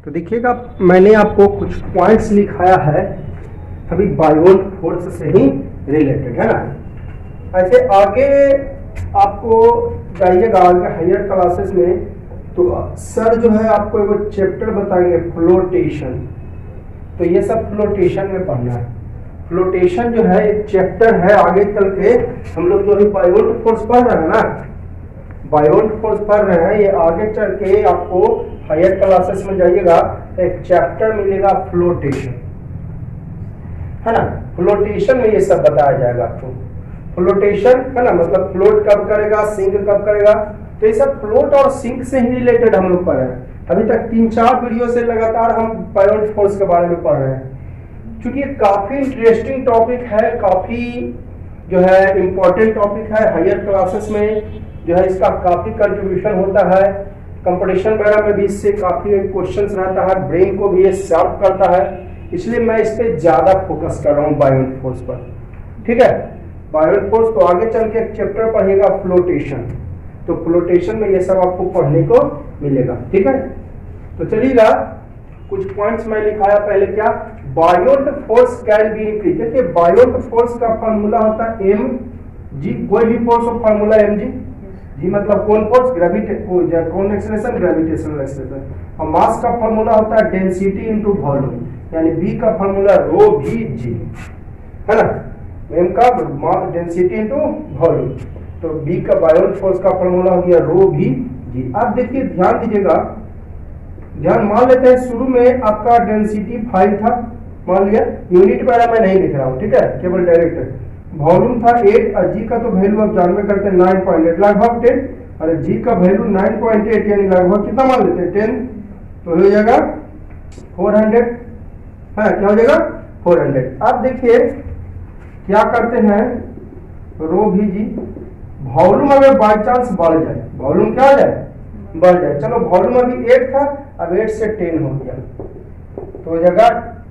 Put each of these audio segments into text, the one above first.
तो देखिएगा मैंने आपको कुछ पॉइंट्स लिखाया है अभी बायोट फोर्स से ही रिलेटेड है ना। ऐसे आगे आपको जाइएगा आगे हायर क्लासेस में तो सर जो है आपको एक चैप्टर बताएंगे फ्लोटेशन। तो ये सब फ्लोटेशन में पढ़ना है। फ्लोटेशन जो है एक चैप्टर है, आगे चल के हम लोग जो अभी बायोट फोर्स पढ़ रहे हैं ना, बायोट फोर्स पढ़ रहे हैं, ये आगे चल के आपको हायर क्लासेस में जाइएगा एक चैप्टर मिलेगा फ्लोटेशन, है ना। फ्लोटेशन में ये सब बताया जाएगा आपको। फ्लोटेशन है ना, मतलब फ्लोट कब करेगा, सिंक कब करेगा। तो ये सब फ्लोट और सिंक से ही रिलेटेड हम लोग पढ़ रहे हैं। अभी तक 3-4 वीडियो से लगातार हम बायोट फोर्स के बारे में पढ़ रहे हैं, क्योंकि ये काफी इंटरेस्टिंग टॉपिक है, काफी जो है इम्पोर्टेंट टॉपिक है। हायर क्लासेस में जो है इसका काफी कंट्रीब्यूशन होता है, कंपटीशन वगैरह में भी इससे काफी क्वेश्चंस रहता है, ब्रेन को भी ये शार्प करता है। इसलिए मैं इस पे ज्यादा फोकस कर रहा हूँ बायोट फोर्स पर, ठीक है। बायोट फोर्स तो आगे चल के एक चैप्टर पढ़ेगा फ्लोटेशन, तो फ्लोटेशन में ये सब आपको पढ़ने को मिलेगा, ठीक है। तो चलिएगा कुछ पॉइंट्स मैं लिखाया पहले, क्या Biot force can be increase. देखिए बायोट फोर्स का फॉर्मूला होता है एम जी, कोई भी फोर्स का फॉर्मूला एम जी, जी मतलब कौन फोर्स, कौन एक्सेलरेशन, ग्रेविटेशनल एक्सेलरेशन। और मास का फॉर्मूला होता है डेंसिटी इनटू वॉल्यूम, यानी बी का फॉर्मूला रो भी जी, है ना। एम का डेंसिटी इनटू वॉल्यूम, तो बी का बायोट फोर्स का फॉर्मूला हो गया रो भी जी। अब देखिए ध्यान दीजिएगा, ध्यान मान लेते हैं शुरू में आपका डेंसिटी 5 था, मान लिया, यूनिट वगैरह मैं नहीं लिख रहा हूं, ठीक है, केवल डायरेक्ट। वॉल्यूम था 8 और जी का तो वैल्यू आप जानवे करते हैं 9.8 लगभग 10, और जी का वैल्यू 9.8 यानी लगभग कितना मान लेते हैं 10, तो हो जाएगा 400, है क्या हो जाएगा 400। अब देखिए क्या करते हैं, रो भी जी, वॉल्यूम अगर बाई चांस बढ़ जाए, वॉल्यूम क्या हो जाए, बढ़ जाए, चलो वॉल्यूम अभी 8 था, अब 8 से 10 हो गया तो हो जाएगा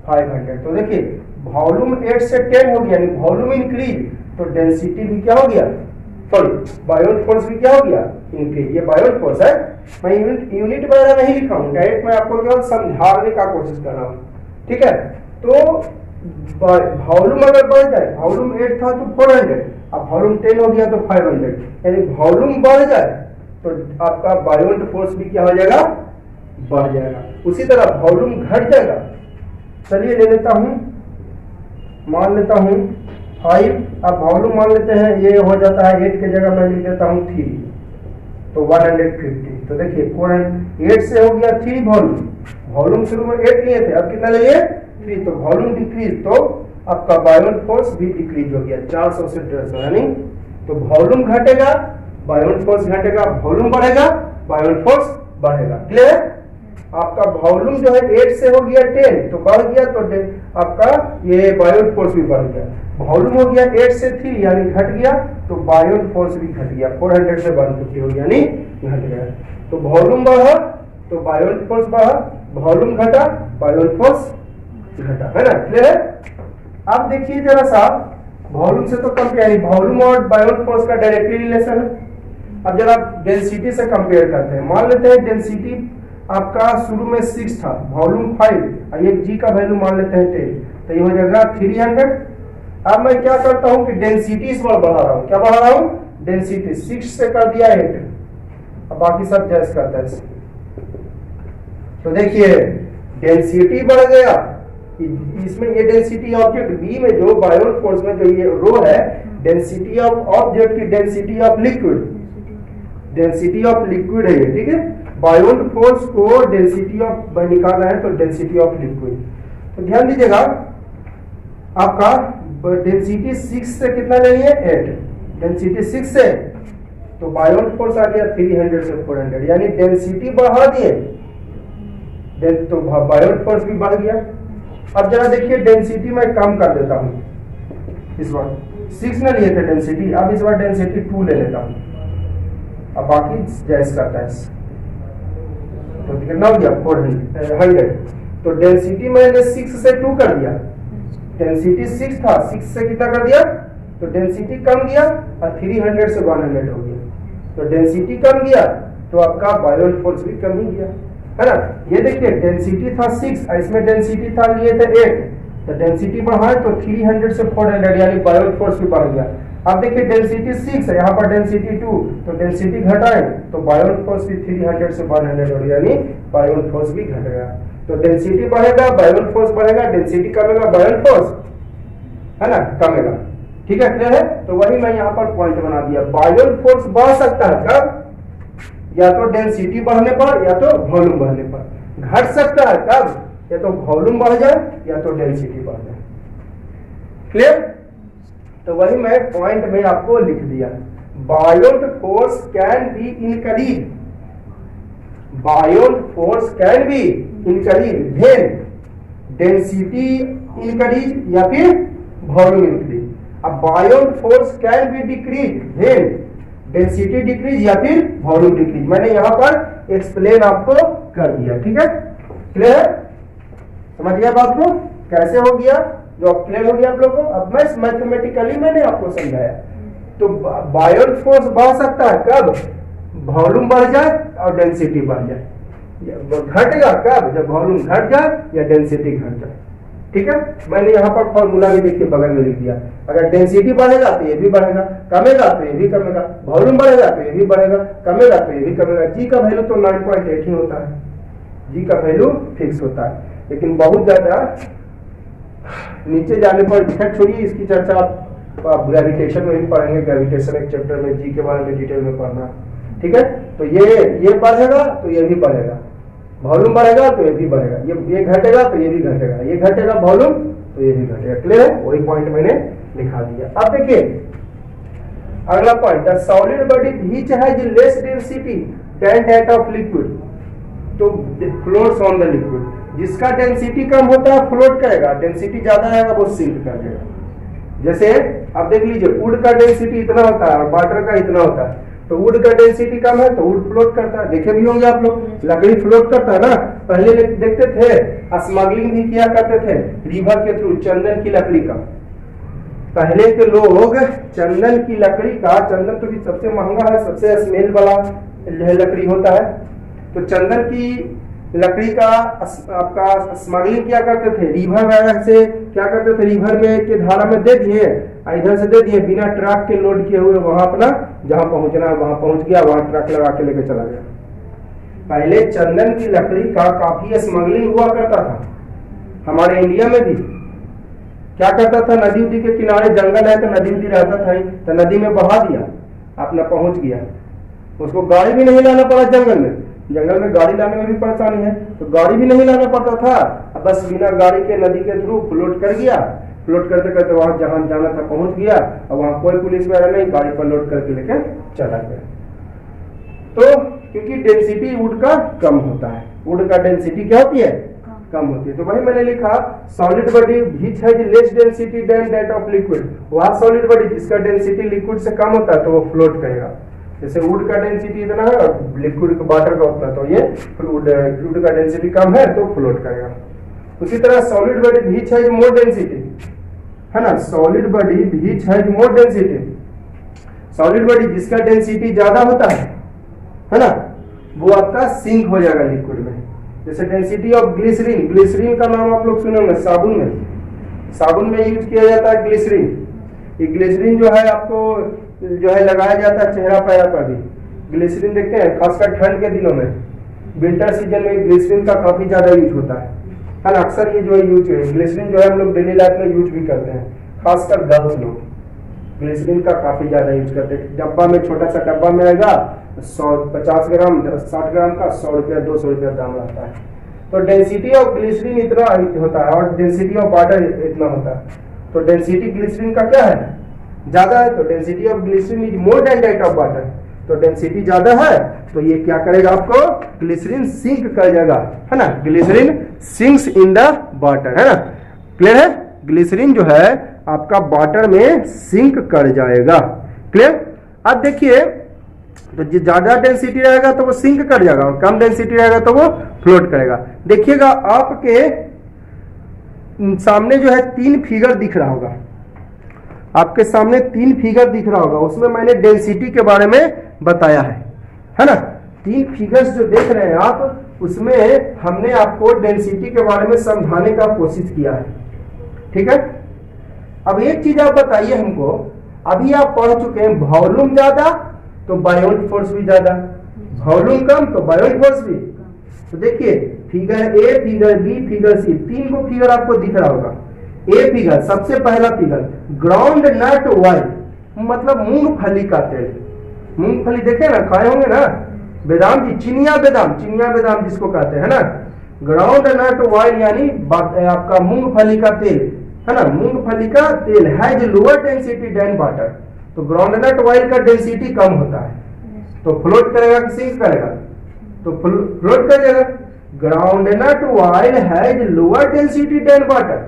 500। तो देखिए वॉल्यूम 8 से 10 हो गया, यानी वॉल्यूम इंक्रीज, तो डेंसिटी भी क्या हो गया, सॉरी बायोट फोर्स भी क्या हो गया, इंक्रीज। ये बायोट फोर्स है, मैं यूनिट वगैरह नहीं लिखा हूँ, डायरेक्ट मैं आपको केवल समझाने का कोशिश कर रहा हूँ, ठीक है। तो वॉल्यूम अगर बढ़ जाए, वॉल्यूम 8 था तो 400, अब वॉल्यूम 10 हो गया तो 500, यानी वॉल्यूम बढ़ जाए तो आपका बायोट फोर्स भी क्या हो जाएगा, बढ़ जाएगा। उसी तरह वॉल्यूम घट जाएगा, चलिए ले लेता हूं, मान लेता हूं 5, अब वॉल्यूम मान लेते हैं ये हो जाता है 8 की जगह मैं लिख देता हूं 3, तो 150। तो देखिए 8 से हो गया 3 वॉल्यूम, वॉल्यूम शुरू में 8 लिए थे, अब कितना लिए 3, तो वॉल्यूम डिक्रीज, तो आपका बायोट फोर्स भी डिक्रीज हो गया 400 से 150, यानी तो वॉल्यूम घटेगा, बायोट फोर्स घटेगा, वॉल्यूम बढ़ेगा, बायोट फोर्स बढ़ेगा। क्लियर है। आपका वॉल्यूम जो है 8 से हो गया 10, तो बढ़ गया, तो आपका ये बायोट फोर्स भी बढ़ गया। वॉल्यूम हो गया 8 से 3 यानी घट गया, तो बायोट फोर्स भी घट गया, 400 से 150 हो गया, यानी घट गया। तो वॉल्यूम बढ़ा तो बायोट फोर्स बढ़ा, वॉल्यूम घटा बायोट फोर्स घटा, है ना। क्लियर है। अब देखिए जरा सा वॉल्यूम से तो कंपेयर, वॉल्यूम और बायोट फोर्स का डायरेक्टली रिलेशन है। अब जरा डेंसिटी से कंपेयर करते हैं, मान लेते हैं डेंसिटी आपका शुरू में 6 था, वॉल्यूम 5, और एक जी का वैल्यू मान लेते हैं 10, तो ये हो जाएगा 300। अब मैं क्या करता हूं कि डेंसिटी इस बार बढ़ा रहा हूं, क्या बढ़ा रहा हूं, डेंसिटी 6 से कर दिया 8, अब बाकी सब जैस करता है। तो देखिए डेंसिटी बढ़ गया, इसमें ये डेंसिटी ऑब्जेक्ट बी में जो बायोट फोर्स में जो ये रो है, डेंसिटी ऑफ ऑब्जेक्ट की density of liquid, density of liquid है ये, ठीक है। बायोट फोर्स को डेंसिटी ऑफ निकाल रहे हैं, तो डेंसिटी ऑफ लिक्विड। तो ध्यान दीजिएगा आपका डेंसिटी 6 से कितना ले लिए 8, डेंसिटी 6 से, तो बायोट फोर्स आ गया 300 से 400, यानी डेंसिटी बढ़ा दिए, तो बायोट फोर्स भी बढ़ गया। अब जरा देखिए डेंसिटी मैं कम कर देता हूं, इस बार 6 में लिए थे डेंसिटी, अब इस बार डेंसिटी 2 ले लेता हूं, अब बाकी जैस करता है, तो कितना हो गया 400। तो डेंसिटी मैंने 6 से 2 कर दिया, डेंसिटी 6 था, 6 से कितना कर दिया, तो डेंसिटी कम गया और 300 से 100 हो गया, तो डेंसिटी कम गया तो आपका बायोट फोर्स भी कम ही गया, है ना। ये देखिए डेंसिटी था 6, इसमें डेंसिटी था लिए थे 8, तो डेंसिटी बढ़ाए तो 300 से 400 यानी बायोट फोर्स भी बढ़ गया। अब देखिए डेंसिटी 6 है, यहाँ पर डेंसिटी 2, तो डेंसिटी घटाए तो बायोट फोर्स भी 300 से 100 हो गया, यानी बायोट फोर्स भी घट गया। तो डेंसिटी बढ़ेगा बायोट फोर्स बढ़ेगा, डेंसिटी कमेगा बायोट फोर्स है ना कमेगा। ठीक है, क्लियर है। तो वही मैं यहाँ पर पॉइंट बना दिया, बायोट फोर्स बढ़ सकता है कब, या तो डेंसिटी बढ़ने पर या तो वॉल्यूम बढ़ने पर। घट सकता है कब, या तो वॉल्यूम बढ़ जाए या तो डेंसिटी बढ़ जाए। क्लियर। तो वही मैं पॉइंट में आपको लिख दिया, Biot force can be increase, Biot force can be increase when density increase या फिर वॉल्यूम इंक्रीज। अब Biot force can be decrease when density decrease या फिर वॉल्यूम डिक्रीज। मैंने यहां पर एक्सप्लेन आपको कर दिया। ठीक है, क्लियर है, समझ गया बात को कैसे हो गया, जो क्लियर हो गया आप लोगों को। अब मैं मैथमेटिकली मैंने आपको समझाया। तो बायोट फोर्स बढ़ सकता है कब, वॉल्यूम बढ़ जाए और डेंसिटी बढ़ जाए। घटेगा कब, जब वॉल्यूम घट जाए या डेंसिटी घट जाए। ठीक है, मैंने यहाँ पर फॉर्मूला भी देखिए बगल में लिख दिया, अगर डेंसिटी बढ़ेगा तो ये भी बढ़ेगा, कमेगा तो ये भी कमेगा, वॉल्यूम बढ़ेगा तो ये भी बढ़ेगा, कमेगा तो ये भी कमेगा। जी का वैल्यू तो 9.8 ही होता है, जी का वैल्यू फिक्स होता है। लेकिन बहुत ज्यादा नीचे जाने पर खैर छोड़िए, इसकी चर्चा आप ग्रेविटेशन में भी पढ़ेंगे, ग्रेविटेशन एक चैप्टर में जी के बारे में डिटेल में पढ़ना। ठीक है, तो ये बढ़ेगा तो ये भी बढ़ेगा, वॉल्यूम बढ़ेगा तो ये भी बढ़ेगा, ये घटेगा तो ये भी घटेगा, ये घटेगा वॉल्यूम तो ये भी घटेगा। क्लियर है, वही पॉइंट मैंने लिखा दिया। अब देखिए अगला point, the solid body which has less density than that of liquid, तो फ्लोट्स ऑन द लिक्विड। जिसका डेंसिटी कम होता है फ्लोट करेगा, डेंसिटी ज्यादा आएगा वो सिंक कर देगा। जैसे अब देख लीजिए वुड का डेंसिटी इतना होता है और वाटर का इतना होता है, तो वुड का डेंसिटी कम है तो वुड फ्लोट करता है। देखे भी होंगे आप लोग, लकड़ी फ्लोट करता है ना। पहले देखते थे स्मगलिंग भी किया करते थे रिवर के थ्रू, चंदन की लकड़ी का। पहले के लोग चंदन की लकड़ी का, चंदन तो भी सबसे महंगा है, सबसे स्मेल वाला लकड़ी होता है, तो चंदन की लकड़ी का आपका स्मगलिंग क्या करते थे, रिवर वगैरह से क्या करते थे, रिवर में के धारा में दे दिए, इधर से दे दिए, बिना ट्रक के लोड किए हुए वहां अपना जहां पहुंचना है वहां पहुंच गया, वहां ट्रक लगा के लेके चला गया। पहले चंदन की लकड़ी का काफी स्मगलिंग हुआ करता था। हमारे इंडिया में भी क्या करता था, नदी उदी के किनारे जंगल है तो नदी उदी रहता था, तो नदी में बहा दिया, अपना पहुंच गया, उसको गाड़ी भी नहीं लाना पड़ा। जंगल में गाड़ी लाने में भी परेशानी है, तो गाड़ी भी नहीं लाना पड़ता था, अब बस बिना गाड़ी के नदी के थ्रू फ्लोट कर गया, फ्लोट करते करते वहां जहां जाना था पहुंच गया, और वहां कोई पुलिस वगैरह नहीं, गाड़ी पर लोड करके लेके चला गया। तो क्योंकि डेंसिटी वुड का कम होता है, वुड का डेंसिटी क्या होती है, कम होती है। तो वही मैंने लिखा solid body which has less density than that of liquid, वह सॉलिड बॉडी जिसका डेंसिटी लिक्विड से कम होता है तो वो फ्लोट करेगा। जैसे वुड का डेंसिटी इतना है और लिक्विड का वाटर का उतना, तो ये वुड का डेंसिटी कम है तो फ्लोट करेगा। उसी तरह solid body which has more density, है ना, solid body which has more density, solid body जिसका डेंसिटी ज्यादा होता है ना, वो आपका सिंक हो जाएगा लिक्विड में। जैसे डेंसिटी ऑफ ग्लिसरीन, ग्लिसरीन का नाम आप लोग सुने होंगे, साबुन में यूज किया जाता है ग्लिसरीन। ये ग्लिसरीन जो है आपको जो है लगाया जाता है चेहरा पैरा पर भी, ग्लिसरीन देखते हैं, खासकर ठंड के दिनों में, विंटर सीजन में ग्लिसरीन का काफी ज्यादा यूज होता है ना। अक्सर ये जो है यूज है ग्लिसरीन जो है हम लोग डेली लाइफ में यूज भी करते हैं, खासकर गर्ल्स लोग ग्लिसरीन का काफी ज्यादा यूज करते हैं। डब्बा में, छोटा सा डब्बा में आएगा 150 ग्राम 60 ग्राम का 100 रुपया 200 रुपया दाम रहता है। तो डेंसिटी ऑफ ग्लिसरीन इतना होता है और डेंसिटी ऑफ वाटर इतना होता है। तो डेंसिटी ग्लिसरीन का क्या है, ज्यादा है, तो density of glycerine is more than that of water. तो डेंसिटी ज्यादा है तो ये क्या करेगा, आपको ग्लिसरीन सिंक कर जाएगा, है ना, glycerine sinks in the water, है ना। क्लियर है, ग्लिसरीन जो है आपका वाटर में सिंक कर जाएगा। क्लियर। अब देखिए तो ज्यादा डेंसिटी रहेगा तो वो सिंक कर जाएगा और कम डेंसिटी रहेगा तो वो फ्लोट करेगा। देखिएगा आपके सामने जो है 3 फिगर दिख रहा होगा, आपके सामने 3 फिगर दिख रहा होगा, उसमें मैंने डेंसिटी के बारे में बताया है ना। 3 फिगर्स जो देख रहे हैं आप, उसमें हमने आपको डेंसिटी के बारे में समझाने का कोशिश किया है, ठीक है। अब एक चीज आप बताइए हमको, अभी आप पढ़ चुके हैं वॉल्यूम ज्यादा तो बायोट फोर्स भी ज्यादा, वॉल्यूम कम तो बायोट फोर्स भी। तो देखिए figure A, figure B, figure C, तीन को फिगर आपको दिख रहा होगा। ए फिगर, सबसे पहला फिगर, ग्राउंड नट ऑयल, मतलब मूंगफली का तेल। मूंगफली देखे ना, खाए होंगे ना, बेदाम की, चिनिया बेदाम जिसको कहते हैं ना। ग्राउंड नट ऑयल यानी आपका मूंगफली का तेल है ना, मूंगफली का तेल has lower density than water. तो ग्राउंड नट ऑयल का डेंसिटी कम होता है, तो फ्लोट करेगा कि सिंक करेगा? तो फ्लोट करेगा। Groundnut oil has lower density than water,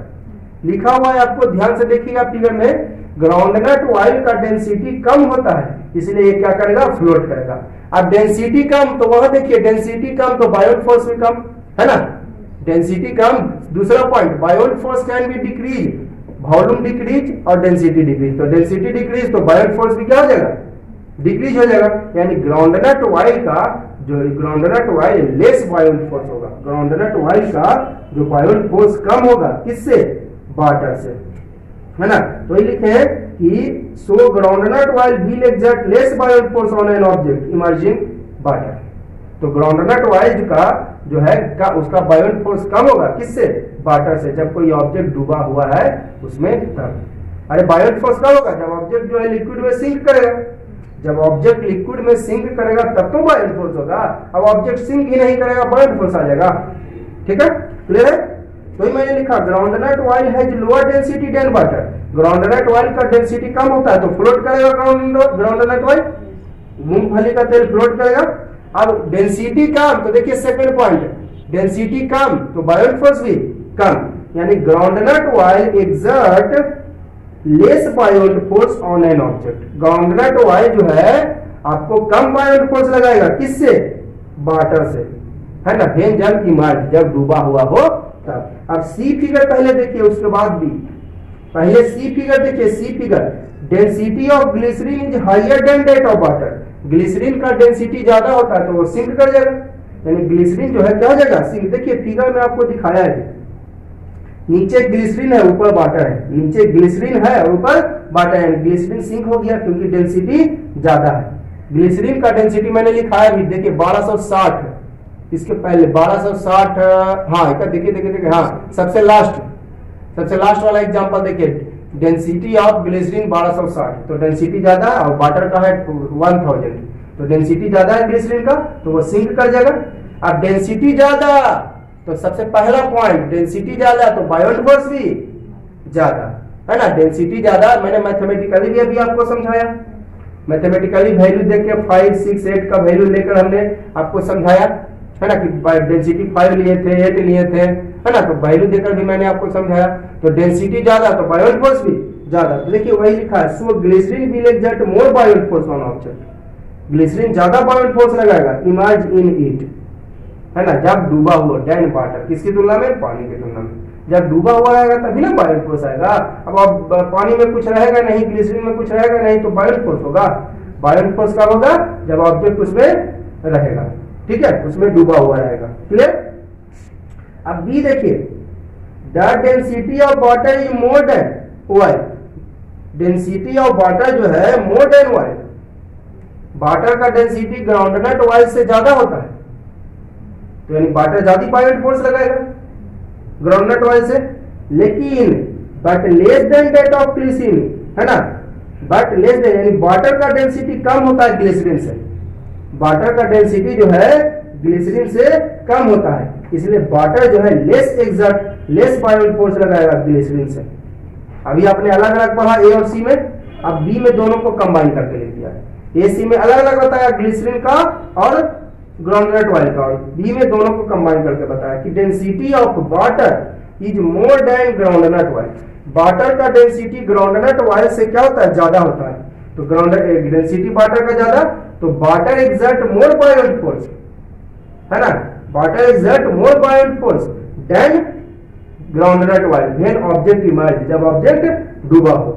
लिखा हुआ है, आपको ध्यान से देखिएगा फिगर में। ग्राउंड नट ऑयल का डेंसिटी कम होता है, इसलिए ये क्या करेगा? फ्लोट करेगा। अब डेंसिटी कम, तो वह देखिए डेंसिटी कम तो बायोट फोर्स भी कम है ना। डेंसिटी कम, दूसरा point, Biot force can be decrease, volume decrease और डेंसिटी डिक्रीज। तो डेंसिटी डिक्रीज तो बायोट फोर्स भी क्या हो जाएगा? डिक्रीज हो जाएगा। यानी ग्राउंड नट ऑयल का जो groundnut oil less buoyant force होगा, ग्राउंड नट ऑयल का जो बायोट फोर्स कम होगा, किससे? वाटर से, है ना। तो ये लिखे हैं कि so groundnut oil will exert less buoyant force on an object emerging water. तो ग्राउंड नट ऑयल का जो है उसका बायोट फोर्स कम होगा, किससे? वाटर से। जब कोई ऑब्जेक्ट डूबा हुआ है उसमें तब। अरे बायोट फोर्स कब होगा? जब ऑब्जेक्ट जो है लिक्विड में सिंक करेगा। जब ऑब्जेक्ट लिक्विड में सिंक करेगा तब तो बायोट फोर्स होगा। अब ऑब्जेक्ट सिंक ही नहीं करेगा, बायोट फोर्स आ जाएगा। ठीक है, क्लियर है? तो मैंने लिखा groundnut oil has lower density than water. Groundnut oil का डेंसिटी कम होता है तो फ्लोट करेगा ग्राउंड नट ऑयल, मूंगफली का तेल फ्लोट करेगा। अब डेंसिटी कम, तो देखिए सेकंड पॉइंट, डेंसिटी कम तो बायोट फोर्स भी कम, यानी groundnut oil exert less buoyant force on an object. Groundnut oil जो है आपको कम बायोट फोर्स लगाएगा, किससे? वाटर से, है ना। वेन जल इमर्ज, जब डूबा हुआ हो तब। अब सी फिगर पहले देखिए, उसके बाद बी। पहले सी फिगर देखिए, C figure, density of glycerine is higher than that of water. Glycerine का डेंसिटी ज्यादा होता है तो वो सिंक कर जाएगा, यानी ग्लिसरीन जो है क्या हो जाएगा? सिंक। देखिए फिगर में आपको दिखाया है, नीचे ग्लिसरीन है ऊपर वाटर है, नीचे ग्लिसरीन है और ऊपर वाटर है, ग्लिसरीन सिंक हो गया क्योंकि डेंसिटी ज्यादा है। ग्लिसरीन का डेंसिटी मैंने लिखा है अभी, देखिए 1260, इसके पहले 1260, हाँ देखिए हाँ, सबसे लास्ट वाला एग्जांपल देखिए, डेंसिटी ऑफ ग्लिसरीन 1260, तो डेंसिटी ज्यादा है और वाटर का है 1000, तो डेंसिटी ज्यादा है ग्लिसरीन का तो वो सिंक कर जाएगा। अब डेंसिटी ज्यादा तो सबसे पहला पॉइंट, डेंसिटी ज्यादा तो बायोट फोर्स भी ज्यादा, है ना। डेंसिटी ज्यादा मैंने मैथमेटिकली भी अभी आपको समझाया, मैथमेटिकली वैल्यू देख के 5, 6, 8 का वैल्यू लेकर हमने आपको समझाया, है ना, कि डेंसिटी 5 लिए थे, 8 लिए थे, है ना। तो वैल्यू देकर भी मैंने आपको समझाया। तो डेंसिटी ज्यादा तो बायोट फोर्स भी ज्यादा। तो देखिए वही लिखा है, so glycerine will exert more buoyant force on object. Glycerine ज्यादा बायोट फोर्स लगाएगा इमर्ज इन इट, है ना, जब डूबा हुआ देन वाटर। किसकी तुलना में? पानी की तुलना में। जब डूबा हुआ रहेगा तभी ना बायोट फोर्स आएगा। अब पानी में कुछ रहेगा नहीं, ग्लिसरीन में कुछ रहेगा नहीं, तो बायोट फोर्स होगा। बायोट फोर्स कब होगा? जब ऑब्जेक्ट उसमें रहेगा, ठीक है, उसमें डूबा हुआ रहेगा। क्लियर? अब बी देखिए, the density of water is more than oil. Density of water जो है मोर देन ऑयल, वाटर का डेंसिटी ग्राउंड नट ऑयल से ज्यादा होता है, तो यानी वाटर ज्यादा बायोट फोर्स लगाएगा ग्राउंड नट ऑयल से। लेकिन but less than that of glycerine, है ना, बट लेस देन यानी वाटर का डेंसिटी कम होता है ग्लिसरीन से। वाटर का डेंसिटी जो है ग्लिसरीन से कम होता है, इसलिए वाटर जो है लेस बायोट फोर्स लगाएगा ग्लिसरीन से। अभी आपने अलग अलग पढ़ा ए और सी में, अब बी में दोनों को कंबाइन करके लिख दिया है। ए सी में अलग अलग बताया ग्लिसरीन का और ग्राउंड नट ऑयल का, और बी में दोनों को कंबाइन करके बताया कि density of water is more than groundnut oil. Water का डेंसिटी ग्राउंड नट ऑयल से क्या होता है? ज्यादा होता है। तो ग्राउंड डेंसिटी वाटर का ज्यादा, तो water exert more buoyant force, है ना, water exert more buoyant force than groundnut oil when object emerge, जब ऑब्जेक्ट डूबा हो।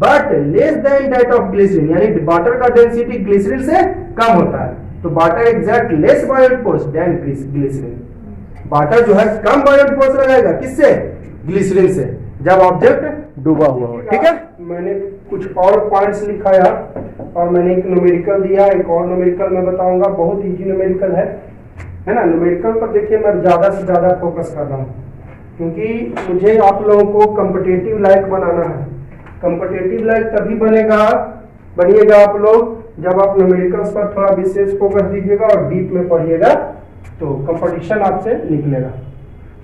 But less than that of glycerine, यानी वाटर का डेंसिटी ग्लिसरीन से कम होता है, तो water exert less buoyant force than glycerine. Water जो है कम बायोट फोर्स लगाएगा, किससे? ग्लिसरीन से, जब ऑब्जेक्ट डूबा हुआ हो। ठीक है, मैंने कुछ और पॉइंट्स लिखाया और मैंने एक न्यूमेरिकल दिया, एक और न्यूमेरिकल मैं बताऊंगा, बहुत इजी न्यूमेरिकल है ना। न्यूमेरिकल पर देखिए मैं ज्यादा से ज्यादा फोकस कर रहा हूँ, क्योंकि मुझे आप लोगों को कॉम्पिटिटिव लायक बनाना है। कॉम्पिटिटिव लायक तभी बनिएगा आप लोग जब आप न्यूमेरिकल्स पर थोड़ा विशेष फोकस दीजिएगा और डीप में पढ़िएगा, तो कंपटीशन आपसे निकलेगा।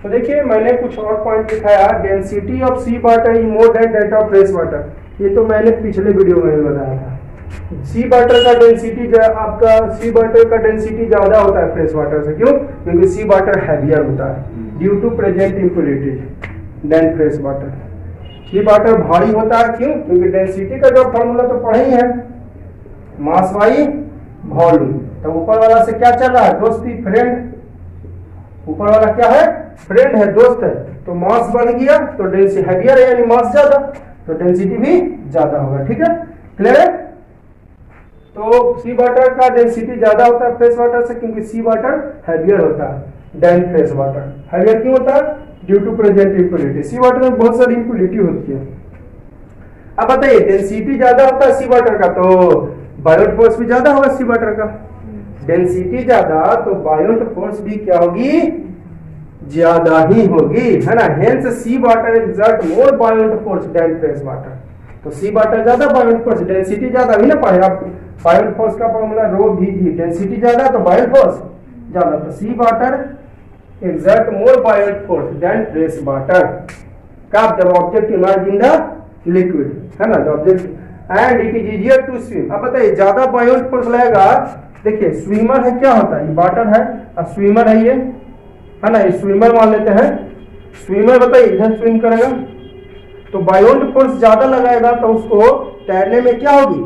तो देखिए मैंने कुछ और पॉइंट दिखाया, density of sea water is more than that of fresh water. ये तो मैंने पिछले वीडियो में बताया था। सी वाटर का डेंसिटी आपका सी वाटर का डेंसिटी ज्यादा होता है फ्रेश वाटर से। क्यों? क्योंकि सी वाटर हैवियर होता है due to present impurities than fresh water. Sea water भारी होता है, क्यों? क्योंकि डेंसिटी का जो फॉर्मूला तो पढ़े ही है, मास बाई वॉल्यूम। तो ऊपर वाला से क्या चल रहा है? दोस्ती, फ्रेंड। ऊपर वाला क्या है? फ्रेंड है, दोस्त है। तो मास बढ़ गया तो डेंसिटी हैवियर है, यानी मास ज्यादा, तो डेंसिटी भी ज्यादा होगा। ठीक है, क्लियर है? तो सी वाटर का डेंसिटी ज्यादा होता है फ्रेश वाटर से, क्योंकि सी वाटर हैवियर होता है देन फ्रेश वाटर। हैवियर क्यों होता है? Due to present impurity. Sea water में बहुत सारी इम्प्योरिटी होती है। अब बताइए, डेंसिटी ज्यादा होता है सी वाटर का, तो बायोट फोर्स भी ज्यादा होगा सी वाटर का। डेंसिटी ज्यादा तो बायोट फोर्स भी क्या होगी? ज्यादा ही होगी, है ना। Hence sea water exert more buoyant force than fresh water. तो सी वाटर ज्यादा, बायोट फोर्स, डेंसिटी ज्यादा भी ना पढ़े आप। बायोट फोर्स का फॉर्मूला रो भी जी, डेंसिटी ज्यादा तो बायोट फोर्स ज्यादा। तो sea water exert more buoyant force than fresh water. कब? जब object emerge in the liquid, है ना। Object and it is easier to swim. अब बताइए, ज्यादा बायोट फोर्स लगेगा। देखिए स्विमर है, क्या होता है? ये वाटर है और स्विमर है, ये है ना। ये स्विमर मान लेते हैं। स्विमर बताइए इधर स्विम करेगा तो बायोट फोर्स ज्यादा लगाएगा, तो उसको तैरने में क्या होगी?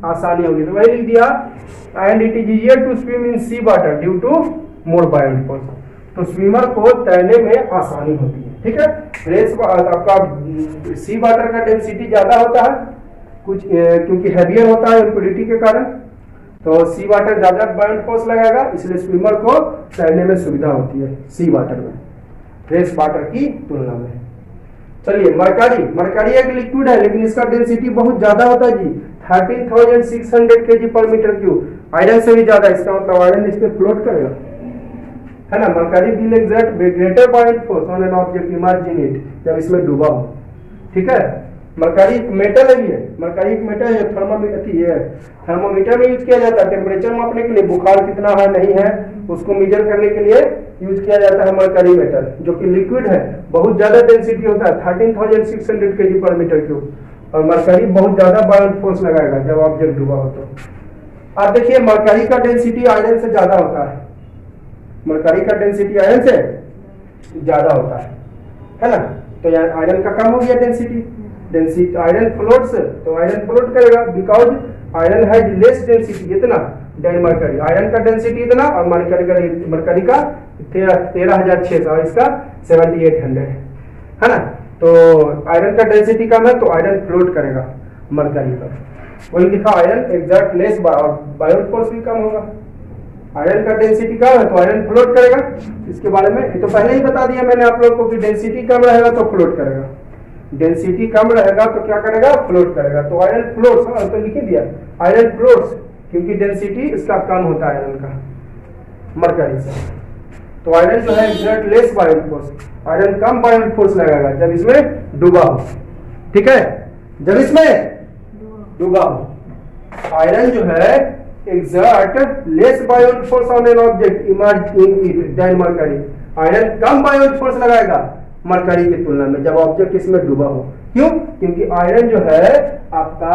आसानी होगी। तो वही लिख दिया, and it is easier to swim in sea water due to more buoyant force. तो स्विमर को तैरने में आसानी होती है। ठीक है, फ्रेश आपका सी वाटर का डेंसिटी ज्यादा होता है कुछ, क्योंकि हैवियर होता है इम्प्योरिटी के कारण। तो सी वाटर ज्यादा बायोट फोर्स लगाएगा, इसलिए स्विमर को तैरने में सुविधा होती है सी वाटर में फ्रेश वाटर की तुलना में। चलिए, मरकरी एक लिक्विड है, लेकिन इसका डेंसिटी बहुत ज्यादा होता है जी, 13,600 kg पर मीटर क्यूब। आयरन से भी ज्यादा, इसका मतलब आयरन इस पे फ्लोट करेगा, है ना। Mercury will exert greater Biot force on an object emerge in it, जब इसमें डूबा हो। ठीक है, मरकरी मेटल है, मरकरी एक मेटल है, थर्मोमीटर में यूज किया जाता है टेम्परेचर मापने के लिए, बुखार कितना है नहीं है उसको मेजर करने के लिए यूज किया जाता है मरकरी मेटल, जो कि लिक्विड है, बहुत ज्यादा डेंसिटी होता है 13,600 kg पर मीटर क्यूब। और मरकरी बहुत ज्यादा बायोट फोर्स लगाएगा जब ऑब्जेक्ट डूबा हो। तो आप देखिए मरकरी का डेंसिटी आयरन से ज्यादा होता है, मरकरी का डेंसिटी आयरन से ज्यादा होता है ना। तो आयरन का कम हो गया डेंसिटी, आयरन फ्लोट्स, तो आयरन फ्लोट करेगा because iron has less density इतना देन मरकरी। आयरन का डेंसिटी इतना और मरकरी का 13,600, इसका 7,800 है ना। तो आयरन का डेंसिटी कम है तो आयरन फ्लोट करेगा मरकरी पर। वही लिखा, iron exert less buoyant force भी कम होगा। आयरन का डेंसिटी कम है तो आयरन फ्लोट करेगा। इसके बारे में ये तो पहले ही बता दिया मैंने आप लोग को कि डेंसिटी कम रहेगा तो फ्लोट करेगा, डेंसिटी कम रहेगा तो क्या करेगा? फ्लोट करेगा। तो आयरन फ्लोट्स, तो लिख दिया आयरन फ्लोट्स, क्योंकि डेंसिटी इसका कम होता है आयरन का मरकरी से। तो आयरन जो है exert less buoyant force, iron कम बायोट फोर्स लगाएगा जब इसमें डूबा हो। ठीक है, जब इसमें डूबा हो। आयरन जो है exert less buoyant force on an object emerge in it than mercury. Iron कम बायोट फोर्स लगाएगा मरकरी की तुलना में जब ऑब्जेक्ट इसमें डूबा हो। क्यों? क्योंकि आयरन जो है आपका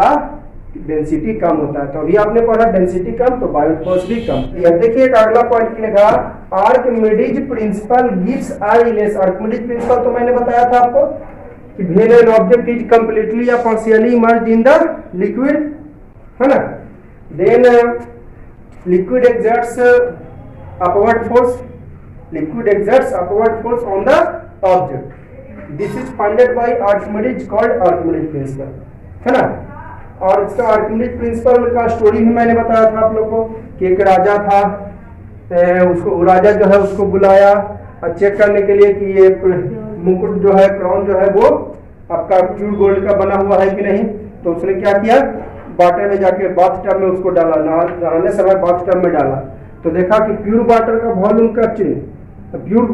डेंसिटी कम होता है। तो अभी आपने पढ़ा डेंसिटी कम तो बायोट फोर्स भी कम। देखिए एक अगला पॉइंट लिखा, Archimedes principle gives RELS. Archimedes principle तो मैंने बताया था आपको कि when an object is completely या partially immersed in the liquid, है ना, then liquid exerts upward force, liquid exerts upward force on the object. This is finded by Archimedes called Archimedes principle, है ना। और इसका आर्किमिडीज प्रिंसिपल का story भी मैंने बताया था आप लोग को कि एक राजा था, उसको राजा जो है उसको बुलाया और चेक करने के लिए कि ये मुकुट जो है, क्राउन जो है वो आपका प्योर गोल्ड का बना हुआ है कि नहीं। तो उसने क्या किया, वाटर में जाके बाथ टब में उसको डाला, नहाने समय बाथ टब में डाला, तो देखा कि प्योर वाटर का वॉल्यूम क्या चेंज, प्योर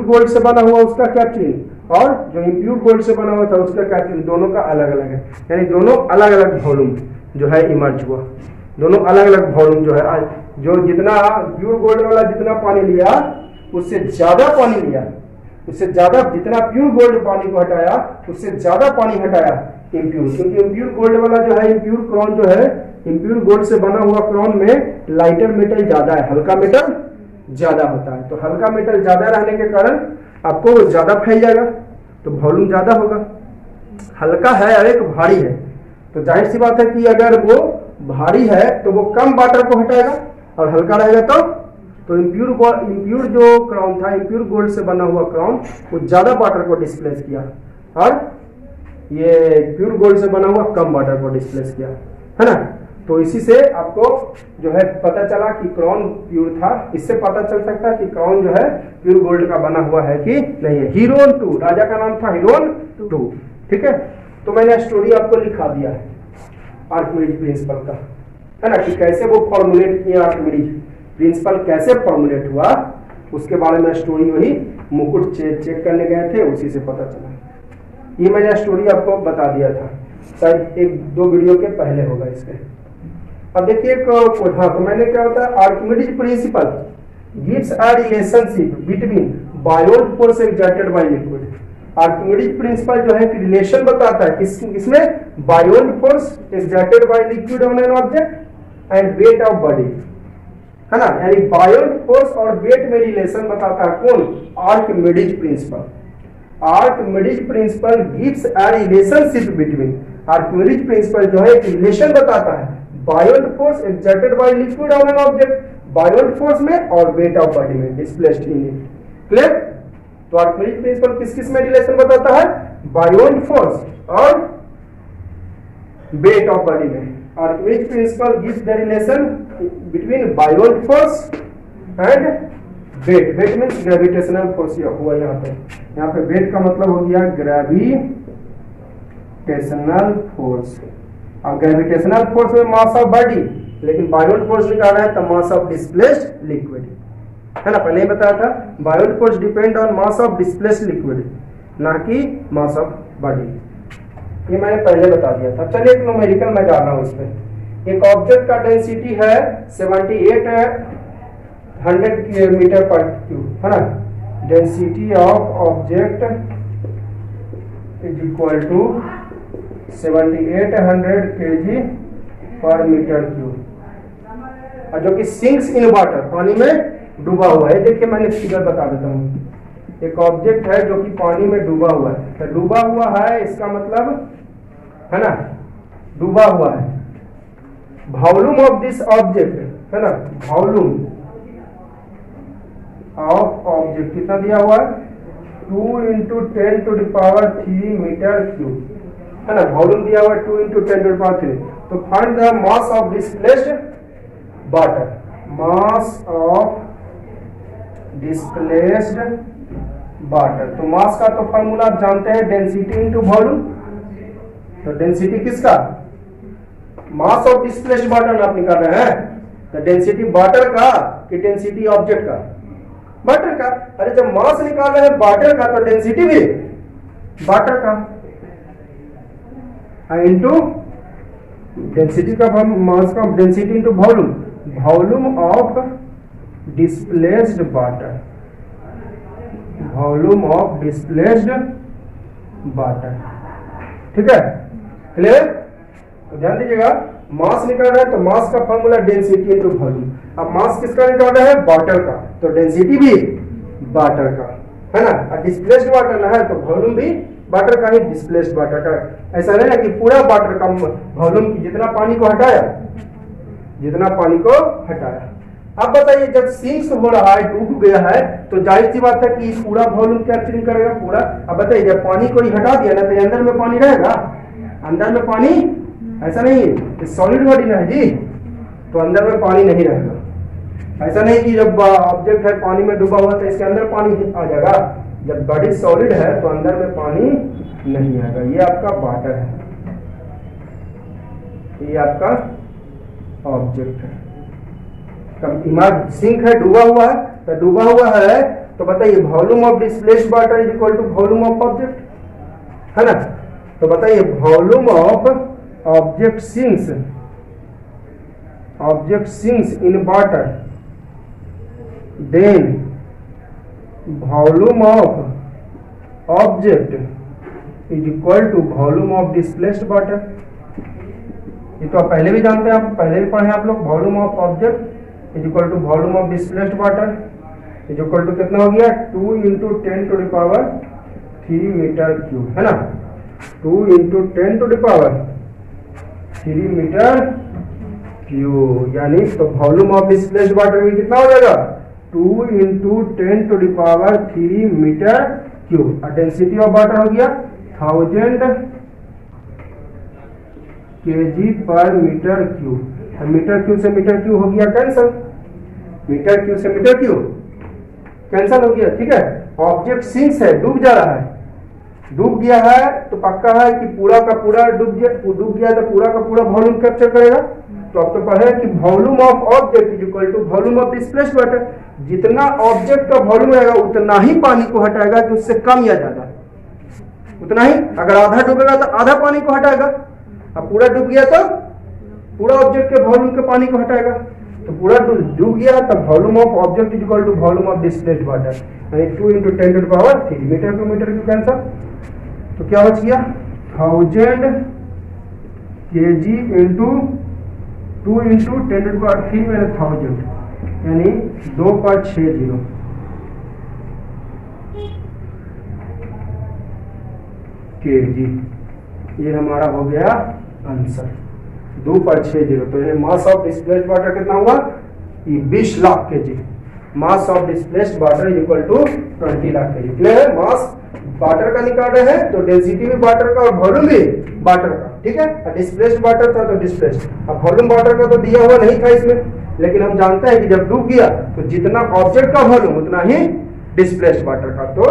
गोल्ड से बना हुआ उसका क्या चेंज, और जो इम्प्योर गोल्ड से बना हुआ था उसका क्या चेंज, दोनों का अलग अलग है। यानी दोनों अलग अलग वॉल्यूम जो है इमर्ज हुआ, दोनों अलग अलग वॉल्यूम जो है, जो जितना प्योर गोल्ड वाला जितना पानी लिया उससे ज्यादा पानी लिया, उससे ज्यादा जितना प्योर गोल्ड पानी को हटाया उससे ज्यादा पानी हटाया इम्प्योर, क्योंकि इम्प्योर गोल्ड वाला जो है, इम्प्योर क्राउन जो है, इम्प्योर गोल्ड से बना हुआ क्राउन में लाइटर मेटल ज्यादा है, हल्का मेटल ज्यादा होता है। तो हल्का मेटल ज्यादा रहने के कारण आपको वो ज्यादा फैल जाएगा, तो वॉल्यूम ज्यादा होगा। हल्का है और एक भारी है, तो जाहिर सी बात है कि अगर वो भारी है तो वो कम वाटर को हटाएगा, और हल्का रहेगा तो इम्प्योर जो क्राउन था, इम्प्योर गोल्ड से बना हुआ क्राउन, वो ज्यादा वाटर को डिस्प्लेस किया, और ये प्योर गोल्ड से बना हुआ कम वाटर को डिस्प्लेस किया, है ना। तो इसी से आपको जो है पता चला कि क्राउन प्योर था। इससे पता चल सकता है कि क्राउन जो है प्योर गोल्ड का बना हुआ है कि नहीं है। हीरोन 2, राजा का नाम था हीरोन 2, ठीक है। तो मैंने स्टोरी आपको लिखा दिया है आर्किमिडीज प्रिंसिपल का, है ना, कि कैसे वो फॉर्मुलेट किया, आर्किमिडीज प्रिंसिपल कैसे फॉर्मुलेट हुआ, उसके बारे में स्टोरी वही मुकुट चेक करने गए थे उसी से पता चला। ये मैंने स्टोरी आपको बता दिया था, शायद 1-2 वीडियो के पहले होगा इसके। अब देखिए हाँ, तो मैंने क्या होता है, Archimedes principle gives a relationship between buoyant force exerted by liquid. Archimedes principle जो है कि रिलेशन बताता है किसमें, buoyant force exerted by liquid on an object and weight of body, है ना। यानी बायोल्ट फोर्स और वेट में रिलेशन बताता है कौन, Archimedes principle. Archimedes principle gives a relationship between, Archimedes principle जो है एक रिलेशन बताता है buoyant force exerted by liquid on an object, buoyant force में और वेट ऑफ बॉडी में डिस्प्लेस्ड इन इट। क्लियर। तो आर्किमिडीज प्रिंसिपल किस किस में रिलेशन बताता है, बायोल्ट फोर्स और वेट ऑफ बॉडी में। Archimedes principle gives the relation between buoyant force and weight. Weight means gravitational force हुआ यहाँ पे वेट का मतलब हो गया ग्रेविटेशनल फोर्स। अब ग्रेविटेशनल फोर्स में मास ऑफ बॉडी, लेकिन बायोल्ट फोर्स निकाला है तो मास ऑफ डिस्प्लेस्ड लिक्विड, है ना। पहले ही बताया था buoyant force depend on mass of displaced liquid, ना कि मास ऑफ बॉडी। ये मैंने पहले बता दिया था। चलिए एक न्यूमेरिकल मैं जा रहा हूँ इसमें। एक ऑब्जेक्ट का डेंसिटी है 7800 मीटर पर क्यूब, है ना। Density of object is equal to 7800 kg पर मीटर क्यूब, और जो कि सिंक्स इन वाटर, पानी में डूबा हुआ है। देखिए मैंने फिगर बता देता हूँ। एक ऑब्जेक्ट है जो कि पानी में डूबा हुआ है, तो डूबा हुआ है इसका मतलब, है ना, डूबा हुआ है। वॉल्यूम ऑफ दिस ऑब्जेक्ट, है ना, वॉल्यूम ऑफ ऑब्जेक्ट कितना दिया हुआ है, 2 × 10⁻³ मीटर क्यूब, है ना। वॉल्यूम दिया हुआ है 2 × 10⁻³ तो find the mass of displaced water. Mass of displaced water, तो मास का तो फॉर्मूला आप जानते हैं, डेंसिटी इनटू वॉल्यूम। तो डेंसिटी किसका, मास ऑफ डिस्प्लेस्ड वाटर आप निकाल रहे हैं, तो डेंसिटी वाटर का कि डेंसिटी ऑब्जेक्ट का, वाटर का। अरे जब मास निकाल रहे हैं वाटर का तो डेंसिटी भी वाटर का, इंटू डेंसिटी का मास का density into volume, volume of displaced water, volume of displaced water, ठीक है। क्लियर। तो ध्यान दीजिएगा, मास निकाल रहा है तो मास का फॉर्मूला डेंसिटी इंटू वॉल्यूम। अब मास किसका निकाल रहा है, वाटर का, तो डेंसिटी भी वाटर का, है ना। और डिस्प्लेस्ड वाटर ना है तो वॉल्यूम भी वाटर का ही, डिस्प्लेस्ड वाटर का। ऐसा नहीं है कि पूरा वाटर का वॉल्यूम, जितना पानी को हटाया, जितना पानी को हटाया। अब बताइए जब सिंक्स हो रहा है, डूब गया है, तो जाहिर सी बात है कि पूरा वॉल्यूम कैप्चरिंग करेगा पूरा। अब बताइए जब पानी को ही हटा दिया ना तो अंदर में पानी रहेगा, अंदर में पानी ऐसा नहीं है, सॉलिड बॉडी ना है जी, तो अंदर में पानी नहीं रहेगा। ऐसा नहीं कि जब ऑब्जेक्ट है पानी में डूबा हुआ तो इसके अंदर पानी आ जाएगा। जब बॉडी सॉलिड है तो अंदर में पानी नहीं आएगा। ये आपका वाटर है, ये आपका ऑब्जेक्ट है। तब इमर्ज सिंक है, डूबा हुआ है, तो डूबा हुआ है तो बताइए volume of displaced water is equal to volume of object, है ना। तो बताइए volume of object sinks in water, then volume of object is equal to volume of displaced water. ये तो आप पहले भी जानते हैं, आप पहले भी पढ़े आप लोग। Volume of object is equal to volume of displaced water is equal to कितना हो गया 2 × 10⁻³ मीटर क्यूब, है ना। 2 × 10⁻³ मीटर क्यूब, यानी तो वॉल्यूम ऑफ डिस्प्लेस्ड वाटर में कितना हो जाएगा 2 × 10⁻³ मीटर क्यूब। और डेंसिटी ऑफ वाटर हो गया 1000 kg/मीटर क्यूब। मीटर क्यूब से मीटर क्यूब हो गया कैंसल, मीटर क्यूब से मीटर क्यूब कैंसल हो गया, ठीक है। ऑब्जेक्ट सिंक्स है, डूब जा रहा है, डूब गया है तो पक्का है कि पूरा का पूरा डूब गया तो पूरा का पूरा वॉल्यूम कैप्चर करेगा। तो अब तो पढ़े कि volume of object is equal to volume of displaced water. जितना ऑब्जेक्ट का वॉल्यूम रहेगा उतना ही पानी को हटाएगा, कि उससे कम या ज्यादा उतना ही। अगर आधा डूबेगा तो आधा पानी को हटाएगा, अब पूरा डूब गया तो पूरा ऑब्जेक्ट के वॉल्यूम के पानी को हटाएगा। तो पूरा डूब गया तब volume of object is equal to volume of displaced water, यानी 2 × 10⁻³ metre to metre cube cancel. तो क्या बच गया 1000 kg × 2 × 10⁻³ मैंने 1000, यानी 2/60 kg। ये हमारा हो गया आंसर 2/60। तो ये मास ऑफ डिस्प्लेस्ड वाटर कितना हुआ 20 lakh kg। Mass of displaced water is equal to 20 lakh kg। Clear है। मास वाटर का निकाल रहे हैं तो डेंसिटी भी वाटर का और वॉल्यूम भी वाटर का, ठीक है। डिस्प्लेस्ड वाटर था तो डिस्प्लेस्ड, अब वॉल्यूम वाटर का तो दिया हुआ नहीं था इसमें, लेकिन हम जानते हैं कि जब डूब गया तो जितना ऑब्जेक्ट का वॉल्यूम उतना ही डिस्प्लेस्ड वाटर का। तो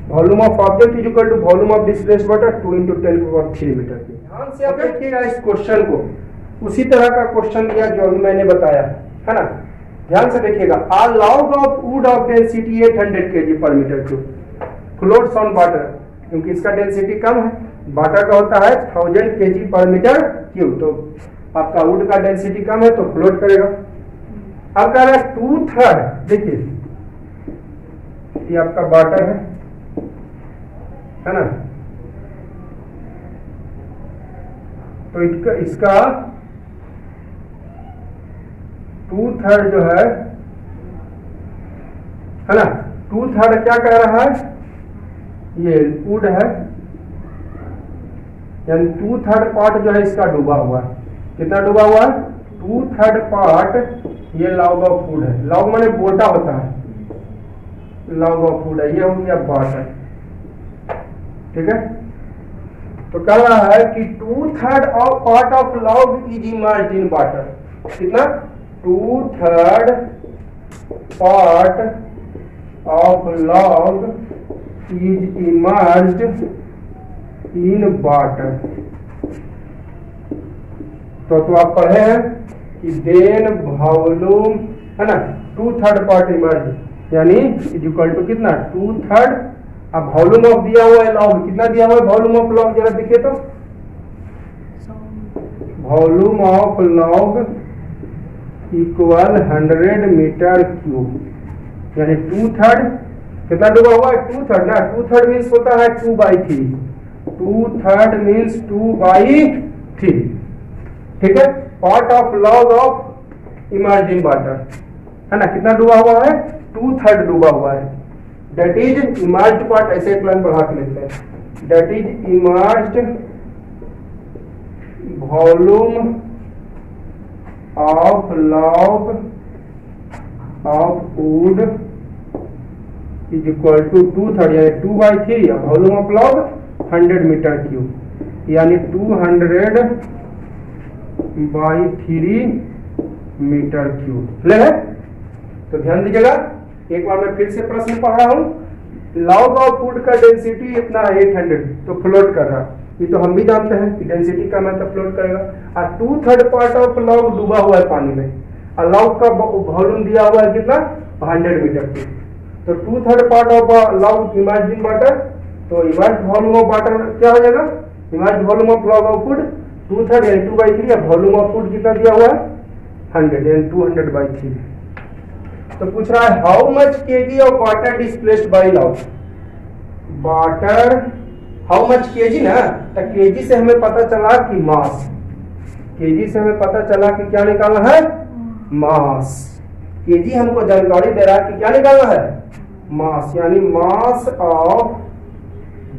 volume of object is equal to volume of displaced water 2 × 10⁻³ metre. ध्यान से आप देखिएगा इस क्वेश्चन को, उसी तरह का क्वेश्चन दिया जो अभी मैंने बताया, है ना। ध्यान से देखिएगा। A log of wood of density 800 kg/मीटर क्यूब फ्लोट्स ऑन वाटर, क्योंकि इसका डेंसिटी कम है, वाटर का होता है 1000 kg/मीटर क्यूब। तो आपका वुड का डेंसिटी कम है तो फ्लोट करेगा। अब कह रहा है 2/3, देखिए ये आपका वाटर है ना। तो इसका 2/3 जो है ना, 2/3 क्या कह रहा है, ये वुड है, यानी 2/3 पार्ट जो है इसका डूबा हुआ है। कितना डूबा हुआ है 2/3 पार्ट। ये लॉग ऑफ वुड है, लॉग माने बोटा होता है, लॉग ऑफ वुड है, ये हो गया वाटर, ठीक है। तो कह रहा है कि 2/3 of part of log is emerged in water. कितना 2/3 part of log is emerged in water. तो आप पढ़े हैं कि देन वॉल्यूम, है ना, 2/3 पार्ट इमर्ज, यानी इज इक्वल टू कितना 2/3। अब वॉल्यूम ऑफ दिया हुआ है लॉग, कितना दिया हुआ है वॉल्यूम ऑफ लॉग, जरा दिखे तो volume of log equal 100 metre cube, यानी 2/3 कितना डूबा हुआ है 2/3 ना। 2/3 मीन्स होता है 2/3, 2/3 मीन्स 2/3, ठीक है। Part of log of emerge in water, है ना। कितना डूबा हुआ है 2/3 डूबा हुआ है, डेट इज इमर्ज्ड पार्ट। ऐसे एक लाइन बढ़ा के लिखते हैं, that is immersed volume of log of wood is equal to 2/3, यानी 2/3, volume of log 100 metre cube, यानी 200/3 मीटर क्यूब। क्लियर है? तो ध्यान दीजिएगा, एक बार मैं फिर से प्रश्न पढ़ रहा हूं। लॉग ऑफ फूड का डेंसिटी इतना है 800, तो फ्लोट कर रहा। ये तो हम भी जानते हैं कि डेंसिटी का मतलब फ्लोट करेगा। और 2/3 पार्ट ऑफ लॉग डूबा हुआ है पानी में, और लॉग का वॉल्यूम दिया हुआ है कितना, 100 मीटर क्यूब। तो 2/3 part of log imagine water, तो इमेजिन वॉल्यूम ऑफ वाटर क्या हो जाएगा, imagine volume of log of food 2/3 यानी 2/3, और वॉल्यूम ऑफ फूड कितना दिया हुआ है 100 यानी 200/3। तो पूछ रहा है how much KG of water displaced by log. Water how much KG ना, तो केजी से हमें पता चला कि मास, केजी से हमें पता चला कि क्या निकालना है, मास। केजी हमको जानकारी दे रहा है कि क्या निकालना है, मास, यानी मास of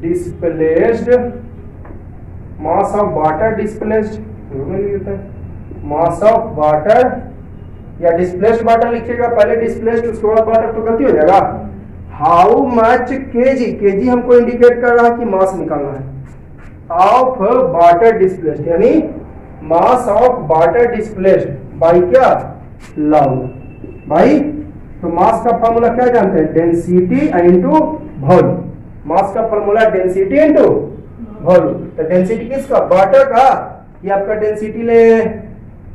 displaced, mass of water displaced, mass of water या डिस्प्लेस्ड वाटर लिखिएगा, पहले डिस्प्लेस्ड उसके बाद वाटर, तो गलती हो जाएगा। हाउ मच केजी, केजी हमको इंडिकेट कर रहा है कि मास निकालना है ऑफ वाटर डिस्प्लेस्ड, यानी mass of water displaced by क्या, लॉग भाई। तो मास का फॉर्मूला क्या जानते हैं, डेंसिटी इनटू वॉल्यूम। मास का फॉर्मूला डेंसिटी इनटू वॉल्यूम। तो डेंसिटी किसका, वाटर का, ये आपका डेंसिटी ले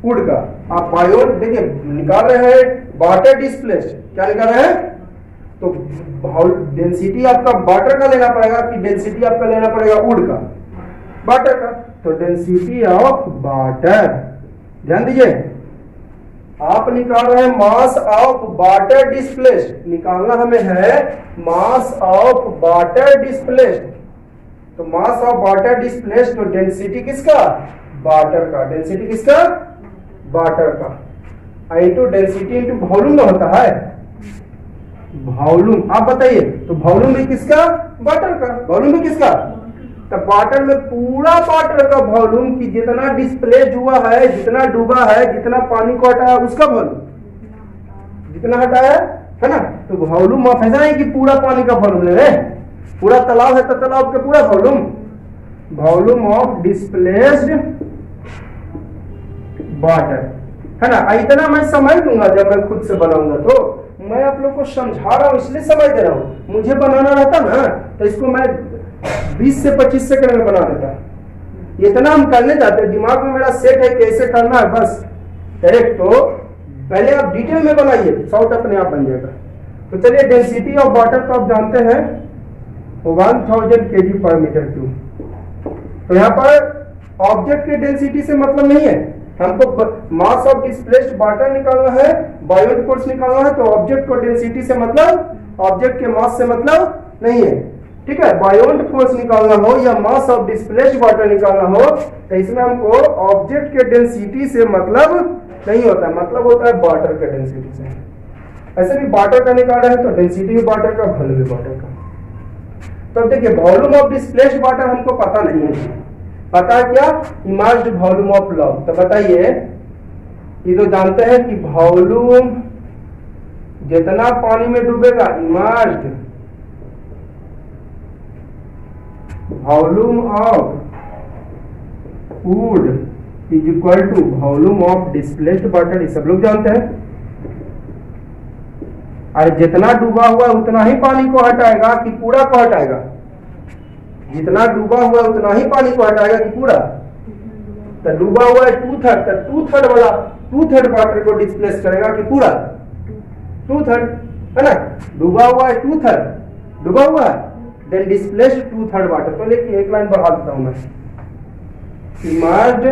फूड का। आप बायोट देखिए निकाल रहे हैं वाटर डिस्प्लेस्ड, क्या निकाल रहे हैं, तो डेंसिटी आपका वाटर का लेना पड़ेगा कि डेंसिटी आपका लेना पड़ेगा वुड का, वाटर का। तो डेंसिटी ऑफ वाटर, ध्यान दीजिए, आप निकाल रहे हैं मास ऑफ वाटर डिस्प्लेस्ड, निकालना हमें है मास ऑफ वाटर डिस्प्लेस्ड। तो मास ऑफ वाटर डिस्प्लेस्ड, तो डेंसिटी किसका, वाटर का, डेंसिटी किसका, वाटर का, इनटू डेंसिटी इनटू वॉल्यूम में होता है, वॉल्यूम। आप बताइए, तो वॉल्यूम भी किसका, वाटर का, वॉल्यूम भी किसका, तो वाटर में पूरा वाटर का वॉल्यूम की जितना डिस्प्लेस्ड हुआ है, जितना डूबा है, जितना पानी को हटाया उसका वॉल्यूम, जितना हटाया है ना। तो वॉल्यूम आप ऐसा नहीं कि पूरा पानी का वॉल्यूम ले रहे, पूरा तालाब है तो तालाब का पूरा volume, volume of displaced water, है ना। इतना मैं समझ लूंगा जब मैं खुद से बनाऊंगा, तो मैं आप लोग को समझा रहा हूं इसलिए समझ दे रहा हूं। मुझे बनाना रहता ना तो इसको मैं 20 से 25 सेकंड में बना देता। इतना हम करने जाते हैं, दिमाग में मेरा सेट है कैसे करना है, बस डायरेक्ट। तो पहले आप डिटेल में बनाइए, शॉर्ट अपने आप बन जाएगा। तो चलिए, डेंसिटी ऑफ वाटर तो आप जानते हैं 1000 kg पर मीटर क्यूब। तो यहाँ पर ऑब्जेक्ट के डेंसिटी से मतलब नहीं है, हमको मास ऑफ डिस्प्लेस्ड वाटर निकालना है, बायोट फोर्स निकालना है। तो ऑब्जेक्ट को डेंसिटी से मतलब, ऑब्जेक्ट के मास से मतलब नहीं है, ठीक है। बायोट फोर्स निकालना हो या मास ऑफ डिस्प्लेस्ड वाटर निकालना हो, तो इसमें हमको ऑब्जेक्ट के डेंसिटी से मतलब नहीं होता, मतलब होता है वाटर के डेंसिटी से। ऐसे भी वाटर का निकाल रहे हैं तो डेंसिटी वाटर का, वॉल्यूम वाटर का। तो देखिए, वॉल्यूम ऑफ डिस्प्लेस्ड वाटर हमको पता नहीं है, पता है क्या, इमर्ज्ड वॉल्यूम ऑफ लॉग। तो बताइए, ये तो जानते हैं कि वॉल्यूम जितना पानी में डूबेगा, immersed volume of wood is equal to volume of displaced water, ये सब लोग जानते हैं। अरे जितना डूबा हुआ उतना ही पानी को हटाएगा कि पूरा को हटाएगा, जितना डूबा हुआ उतना ही पानी को हटाएगा कि पूरा। तो डूबा हुआ है 2/3, तो 2/3 वाला 2/3 वाटर को डिस्प्लेस करेगा कि पूरा 2/3, है ना। डूबा हुआ है 2/3, डूबा हुआ है, देन डिस्प्लेस्ड 2/3 वाटर। तो देखिए एक लाइन बढ़ा देता हूं मैं, emerged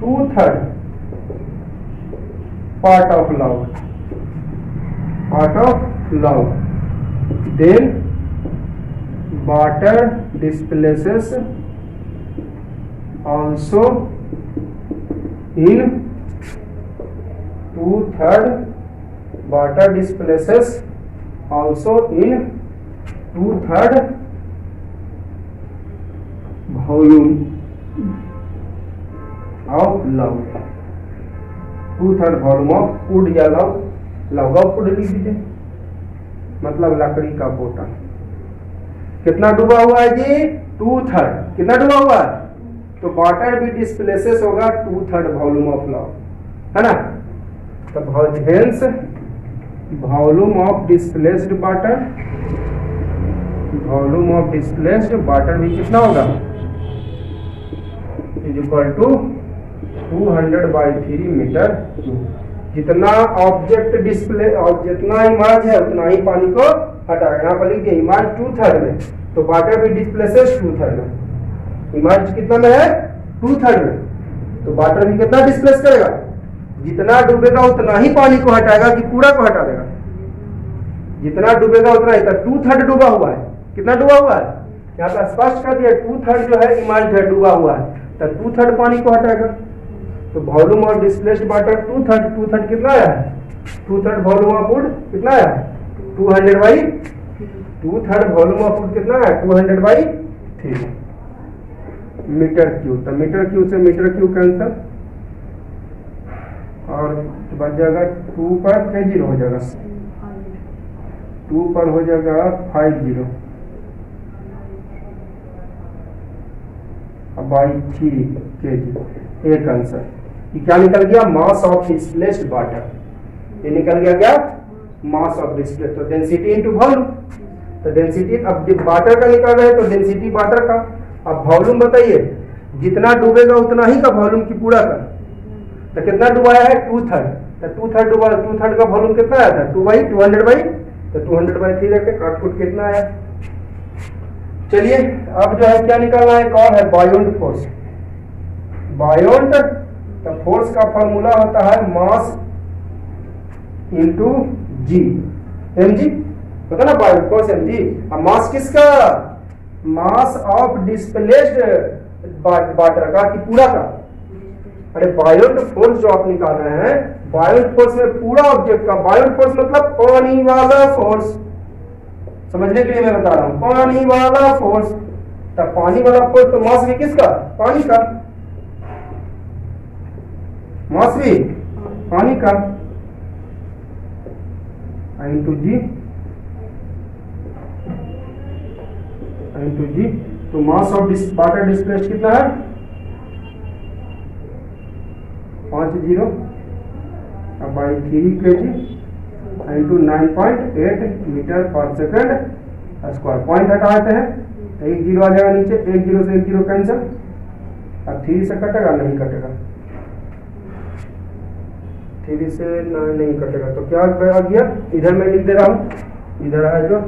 2/3 part of log, part of log, then water displaces also in 2/3, water displaces also in 2/3 volume of log, 2/3 volume of food या लॉग ऑफ फूड लिख दीजिए, मतलब लकड़ी का बोतल। कितना डूबा हुआ है जी, 2/3, कितना डूबा हुआ है तो वाटर भी डिस्प्लेसेस होगा 2/3 वॉल्यूम ऑफ लॉग, है ना। तो hence volume of displaced water, volume of displaced water भी कितना होगा, is equal to 200/3 metre cube. जितना ऑब्जेक्ट डिस्प्ले और जितना इमेज है उतना ही पानी को हटाएगा। यहाँ पर लिख दिया इमेज 2/3 में, तो वाटर भी डिस्प्लेसेस 2/3 में। इमेज कितना में है 2/3 में, तो वाटर भी कितना डिस्प्लेस करेगा, जितना डूबेगा उतना ही पानी को हटाएगा कि पूरा को हटा देगा, जितना डूबेगा उतना ही। 2/3 डूबा हुआ है, कितना डूबा हुआ है, यहाँ पर स्पष्ट कर दिया 2/3 जो है इमेज है डूबा हुआ है, तो 2/3 पानी को हटाएगा। तो वॉल्यूम ऑफ डिस्प्लेस्ड वाटर 2/3 कितना आया है, 2/3 वॉल्यूम ऑफ फूड कितना आया 200/2/3 वॉल्यूम ऑफ फूड कितना है 200/3 मीटर क्यूब। तो मीटर क्यूब से मीटर क्यूब कैंसिल और बच जाएगा 2 पर क्या 0 हो जाएगा, 2 पर हो जाएगा 50 बाई 3 kg। एक आंसर ये क्या निकल गया, मास ऑफ डिस्प्लेस्ड वाटर। ये निकल गया क्या, मास ऑफ डिस्प्लेस्ड। तो डेंसिटी इनटू वॉल्यूम, तो डेंसिटी अब वाटर का निकाल रहे हैं तो डेंसिटी वाटर का। अब वॉल्यूम बताइए, जितना डूबेगा उतना ही का वॉल्यूम की पूरा का। तो कितना डुबाया है 2/3, तो 2/3 डुबा, 2/3 का वॉल्यूम कितना आया था 2/200 तो 200/3 रखे, काट कितना आया। चलिए अब जो है क्या निकालना है, कौन है बायोंट फोर्स। बायोंट तो फोर्स का फॉर्मूला होता है मास इंटू जी, mg होता ना बायोंट फोर्स mg। अब मास किसका, मास ऑफ डिस्प्लेस्ड वाटर का कि पूरा का। अरे बायोंट फोर्स जो आप निकाल रहे हैं, बायोंट फोर्स में पूरा ऑब्जेक्ट का, बायोंट फोर्स मतलब पानी वाला फोर्स, समझने के लिए मैं बता रहा हूं, पानी वाला फोर्स। तब पानी वाला फोर्स तो मास भी किसका, पानी का, मास भी पानी का, इंटू जी। तो मास ऑफ वाटर डिस्प्लेस्ड कितना है 50 by 3 kg into 9.8 metre per second square. Point हटाते हैं तो 1 0 आ जाएगा नीचे, 1 0 से 1 0 कैंसिल। अब 3 से कटेगा, नहीं कटेगा, 3 से नहीं कटेगा, तो क्या आ गया, इधर मैं लिख दे रहा हूँ, इधर आया जो,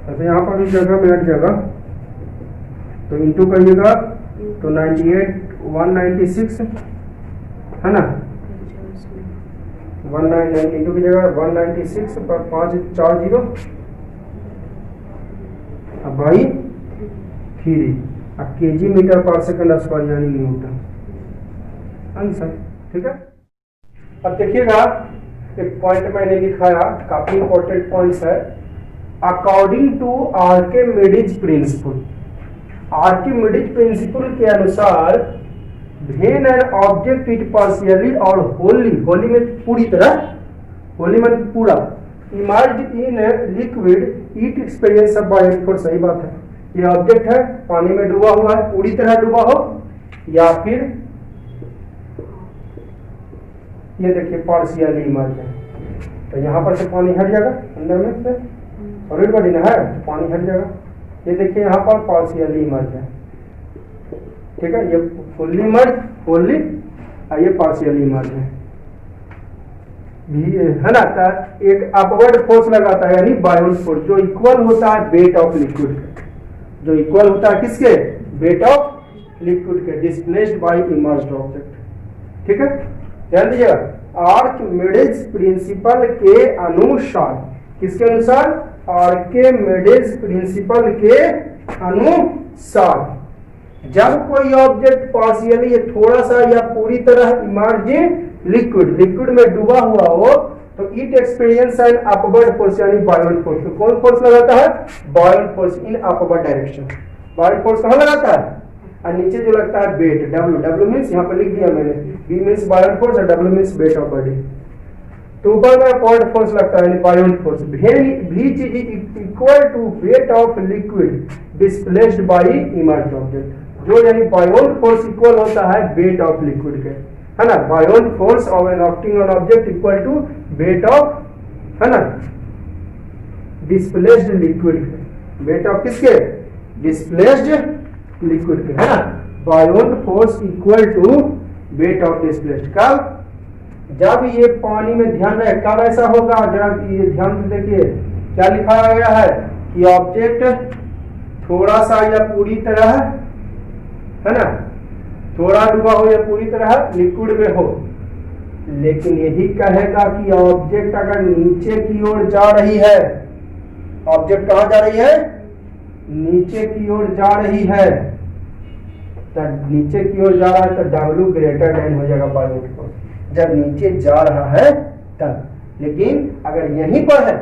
तो यहाँ पर इस जगह में हट जाएगा, तो इंटू करिएगा तो 196 है ना, 199 इंटू की जगह 196 पर 5 4 0 अब बाई 3 अब KG metre per second square यानी न्यूटन आंसर। ठीक है, अब देखिएगा एक पॉइंट मैंने लिखाया, काफी इंपॉर्टेंट पॉइंट्स है। According to Archimedes principle, Archimedes principle के अनुसार when an object it partially और होली, होली में पूरी तरह, होली में पूरा, emerged in liquid it experience of buoyant force. सही बात है, ये ऑब्जेक्ट है पानी में डूबा हुआ है, पूरी तरह डूबा हो, या फिर ये देखिए पार्शियली इमर्ज है, तो यहाँ पर से पानी हट जाएगा, अंदर में से सॉलिड बॉडी ना है तो पानी हट जाएगा। ये देखिए यहाँ पर पार्शियली इमर्ज है, ठीक है, ये फुल्ली इमर्ज, फुल्ली, ये पार्शियली इमर्ज है, है ना। एक अपवर्ड फोर्स लगाता है यानी बायोंट फोर्स, जो इक्वल होता है वेट ऑफ लिक्विड, जो इक्वल होता है किसके, वेट ऑफ लिक्विड के, डिस्प्लेस्ड बाय इमर्ज्ड ऑब्जेक्ट। ठीक है, ध्यान दीजिएगा, आर्किमिडीज प्रिंसिपल के अनुसार, किसके अनुसार, आर्किमिडीज प्रिंसिपल के अनुसार जब कोई ऑब्जेक्ट पार्शियली थोड़ा सा या पूरी तरह इमर्ज लिक्विड, लिक्विड में डूबा हुआ हो, तो it experience an upward force यानी बायोंट फोर्स। तो कौन फोर्स लगाता है, बायोंट force in upward direction. बायोंट force कहाँ लगाता है, और नीचे जो लगता है वेट, डब्ल्यू, डब्ल्यू मीन्स यहाँ पर लिख दिया मैंने, बी मीन्स बायोंट फोर्स और W means weight of body. तो ऊपर में अपवर्ड फोर्स लगता है यानी buoyant force, which is equal to weight of liquid displaced by emerged object. जो यानी बायोन फोर्स इक्वल होता है वेट ऑफ लिक्विड के, है ना। Buoyant force of an acting on object equal to weight of, है ना, डिस्प्लेस्ड लिक्विड के, वेट ऑफ किसके, डिस्प्लेस्ड लिक्विड के, है ना। Buoyant force equal to weight of displaced. कब, जब ये पानी में, ध्यान रहे कब ऐसा होगा, जरा ये ध्यान से देखिए क्या लिखा गया है कि ऑब्जेक्ट थोड़ा सा या पूरी तरह, है ना, थोड़ा डूबा हो या पूरी तरह लिक्विड में हो। लेकिन यही कहेगा कि ऑब्जेक्ट अगर नीचे की ओर जा रही है, ऑब्जेक्ट कहां जा रही है, नीचे की ओर जा रही है, तो नीचे की ओर जा रहा है तो W ग्रेटर देन हो जाएगा बायोन फोर्स, जब नीचे जा रहा है तब। लेकिन अगर यहीं पर है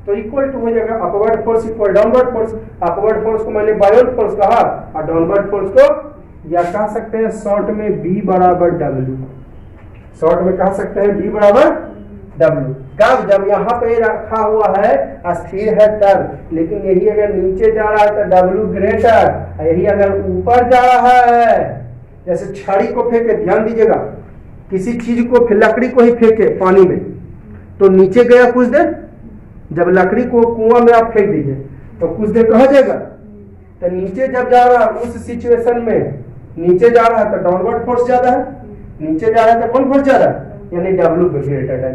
तो इक्वल टू हो जाएगा upward force equal downward force. Upward force को मैंने बायोन फोर्स कहा और डाउनवर्ड फोर्स को या कह सकते हैं शॉर्ट में B बराबर W, शॉर्ट में कह सकते हैं B बराबर W। कब, जब यहाँ पे रखा हुआ है अस्थिर है तब। लेकिन यही अगर नीचे जा रहा है तो W ग्रेटर, यही अगर ऊपर जा रहा है, जैसे छड़ी को फेंके, ध्यान दीजिएगा, किसी चीज को, लकड़ी को ही फेंके पानी में तो नीचे गया कुछ देर, जब लकड़ी को कुआं में आप फेंक दीजिए तो कुछ देर कहाँ जाएगा, तो नीचे जब जा रहा है उस सिचुएशन में नीचे जा रहा है तो डाउनवर्ड फोर्स ज्यादा है, नीचे जा रहा है तो कौन फोर्स ज्यादा है, यानी W ग्रेटर है।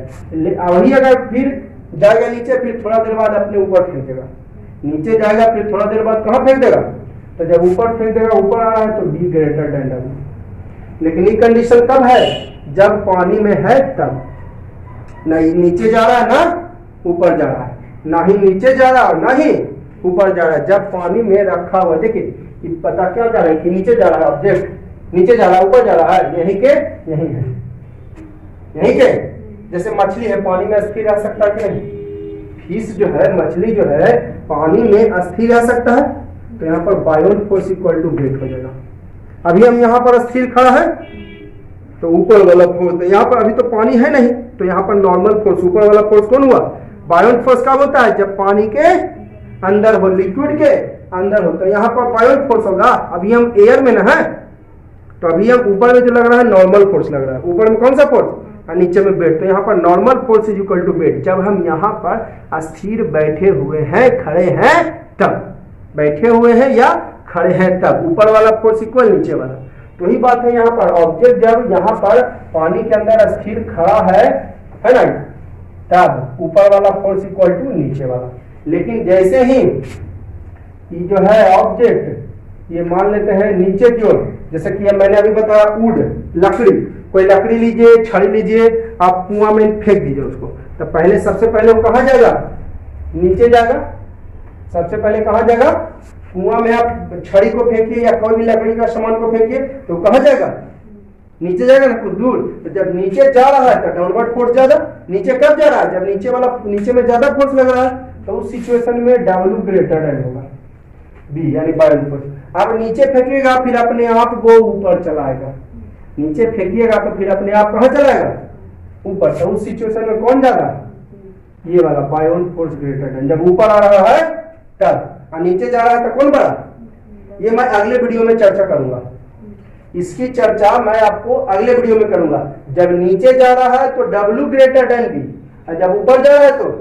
वही अगर फिर जाएगा नीचे, फिर थोड़ा देर बाद अपने ऊपर फेंक देगा, नीचे जाएगा फिर थोड़ा देर बाद कहाँ फेंक देगा, तो जब ऊपर फेंक देगा, ऊपर आ रहा है तो B ग्रेटर देन W। लेकिन ये कंडीशन कब है, जब पानी में है तब, ना नीचे जा रहा है ना ऊपर जा रहा है, ना ही नीचे जा रहा है ना ही ऊपर जा रहा है, जब पानी में रखा हुआ। देखिए कि पता क्या जा रहा है कि नीचे जा रहा है ऑब्जेक्ट, नीचे जा रहा है ऊपर जा रहा है, यही के यही है, यही के। जैसे मछली है पानी में अस्थिर रह सकता है कि नहीं, फिश जो है, मछली जो है पानी में अस्थिर रह सकता है, तो यहाँ पर बायोन फोर्स इक्वल टू वेट हो जाएगा। अभी हम यहाँ पर अस्थिर खड़ा है तो ऊपर वाला फोर्स, तो यहाँ पर अभी तो पानी है नहीं, तो यहाँ पर नॉर्मल फोर्स, ऊपर वाला फोर्स कौन हुआ, बायोन फोर्स कब होता है, जब पानी के अंदर हो, लिक्विड के अंदर हो, तो यहाँ पर बायोन फोर्स होगा। अभी हम एयर में ना है, तो अभी हम ऊपर में जो लग रहा है नॉर्मल फोर्स लग रहा है, ऊपर में कौन सा फोर्स और नीचे में वेट, तो यहाँ पर normal force is equal to weight. जब हम यहाँ पर अस्थिर बैठे हुए हैं, खड़े हैं तब, बैठे हुए हैं या खड़े हैं तब, ऊपर वाला फोर्स इक्वल नीचे वाला। तो ही बात है यहाँ पर, ऑब्जेक्ट जब यहाँ पर पानी के अंदर अस्थिर खड़ा है ना, तब ऊपर वाला फोर्स इक्वल टू नीचे वाला। लेकिन जैसे ही ये जो है ऑब्जेक्ट, ये मान लेते हैं नीचे की ओर, जैसे कि मैंने अभी बताया वुड, लकड़ी, कोई लकड़ी लीजिए, छड़ी लीजिए, आप कुआं में फेंक दीजिए उसको, तो पहले सबसे पहले वो कहाँ जाएगा, नीचे जाएगा। सबसे पहले कहाँ जाएगा, कुआं में आप छड़ी को फेंकिए या कोई भी लकड़ी का सामान को फेंकिए तो कहाँ जाएगा, नीचे जाएगा ना, कुछ दूर। तो जब नीचे जा रहा है तो डाउनवर्ड फोर्स ज्यादा, नीचे कब जा रहा है, जब नीचे वाला, नीचे में ज्यादा फोर्स लग रहा है, तो उस सिचुएशन में W ग्रेटर देन होगा B, यानी बायोन फोर्स। आप नीचे फेंकिएगा फिर अपने आप वो ऊपर चलाएगा, नीचे फेंकिएगा तो फिर अपने आप कहाँ चलाएगा, ऊपर। तो उस सिचुएशन में कौन ज्यादा, ये वाला बायोन फोर्स ग्रेटर देन, जब ऊपर आ रहा है तब, और नीचे जा रहा है तो कौन बड़ा। ये मैं अगले वीडियो में चर्चा करूंगा, इसकी चर्चा मैं आपको अगले वीडियो में करूंगा। जब नीचे जा रहा है तो W ग्रेटर देन B, और जब ऊपर जा रहा है तो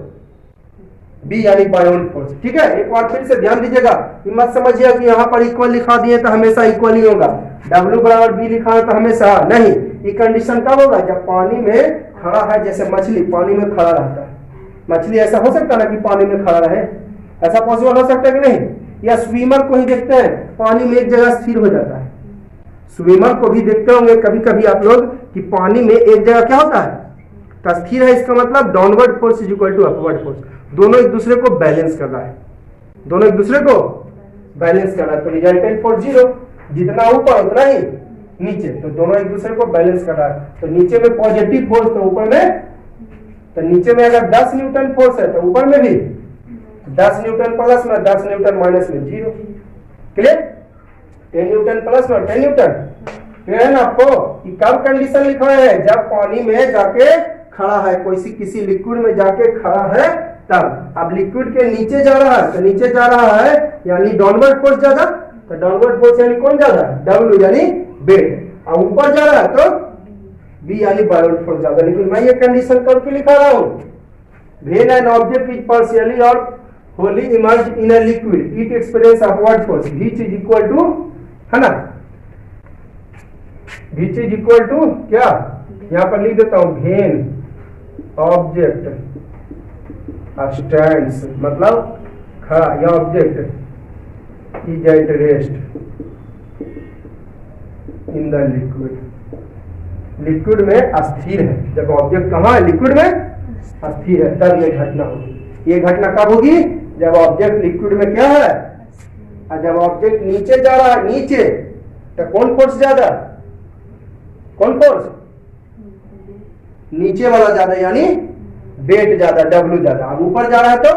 B, यानी बायोन फोर्स। ठीक है, एक बार फिर से ध्यान दीजिएगा, मत समझिए कि यहाँ पर इक्वल लिखा दिए तो हमेशा इक्वल ही होगा, W बराबर B लिखा है तो हमेशा नहीं। ये कंडीशन कब होगा, जब पानी में खड़ा है, जैसे मछली पानी में खड़ा रहता है। मछली ऐसा हो सकता है ना कि पानी में खड़ा रहे, ऐसा पॉसिबल हो सकता है कि नहीं। या स्विमर को ही देखते हैं, पानी में एक जगह स्थिर हो जाता है। स्विमर को भी देखते होंगे कभी कभी आप लोग कि पानी में एक जगह क्या होता है, तो स्थिर है। इसका मतलब downward force is equal to upward force, दोनों एक दूसरे को बैलेंस कर रहा है, दोनों एक दूसरे को बैलेंस कर रहा है। तो रिजल्टेंट फोर्स जीरो, जितना ऊपर उतना ही नीचे, तो दोनों एक दूसरे को बैलेंस कर रहा है। तो नीचे में पॉजिटिव फोर्स तो ऊपर में, तो नीचे में अगर 10 न्यूटन फोर्स है तो ऊपर में भी 10 न्यूटन प्लस में 10 न्यूटन माइनस में 0। क्लियर, 10 न्यूटन प्लस में 10 न्यूटन। क्लियर है ना आपको कि कब कंडीशन लिखा है, जब पानी में जाके खड़ा है, कोई किसी लिक्विड में जाके खड़ा है तब। अब लिक्विड के नीचे जा रहा है, तो नीचे जा रहा है यानी डाउनवर्ड फोर्स ज्यादा, तो डाउनवर्ड फोर्स यानी कौन ज्यादा, W यानी वेट, और ऊपर जा रहा है तो B यानी बायोट फोर्स ज्यादा। लेकिन मैं ये कंडीशन करके लिखा रहा हूं, when an object is partially और wholly immerse in a liquid it experience upward force which is equal to, है ना, व्हिच इज इक्वल टू क्या, यहां पर लिख देता हूं, व्हेन ऑब्जेक्ट स्टैंड्स, मतलब यह object is at rest in the liquid, liquid में अस्थिर है। जब ऑब्जेक्ट कहाँ है, लिक्विड में अस्थिर है, तब यह घटना होगी। ये घटना कब होगी, जब ऑब्जेक्ट लिक्विड में क्या है, और जब ऑब्जेक्ट नीचे जा रहा है, नीचे, तो कौन फोर्स ज्यादा, कौन फोर्स, नीचे वाला ज्यादा यानी वेट ज्यादा, W ज्यादा। अब ऊपर जा रहा है तो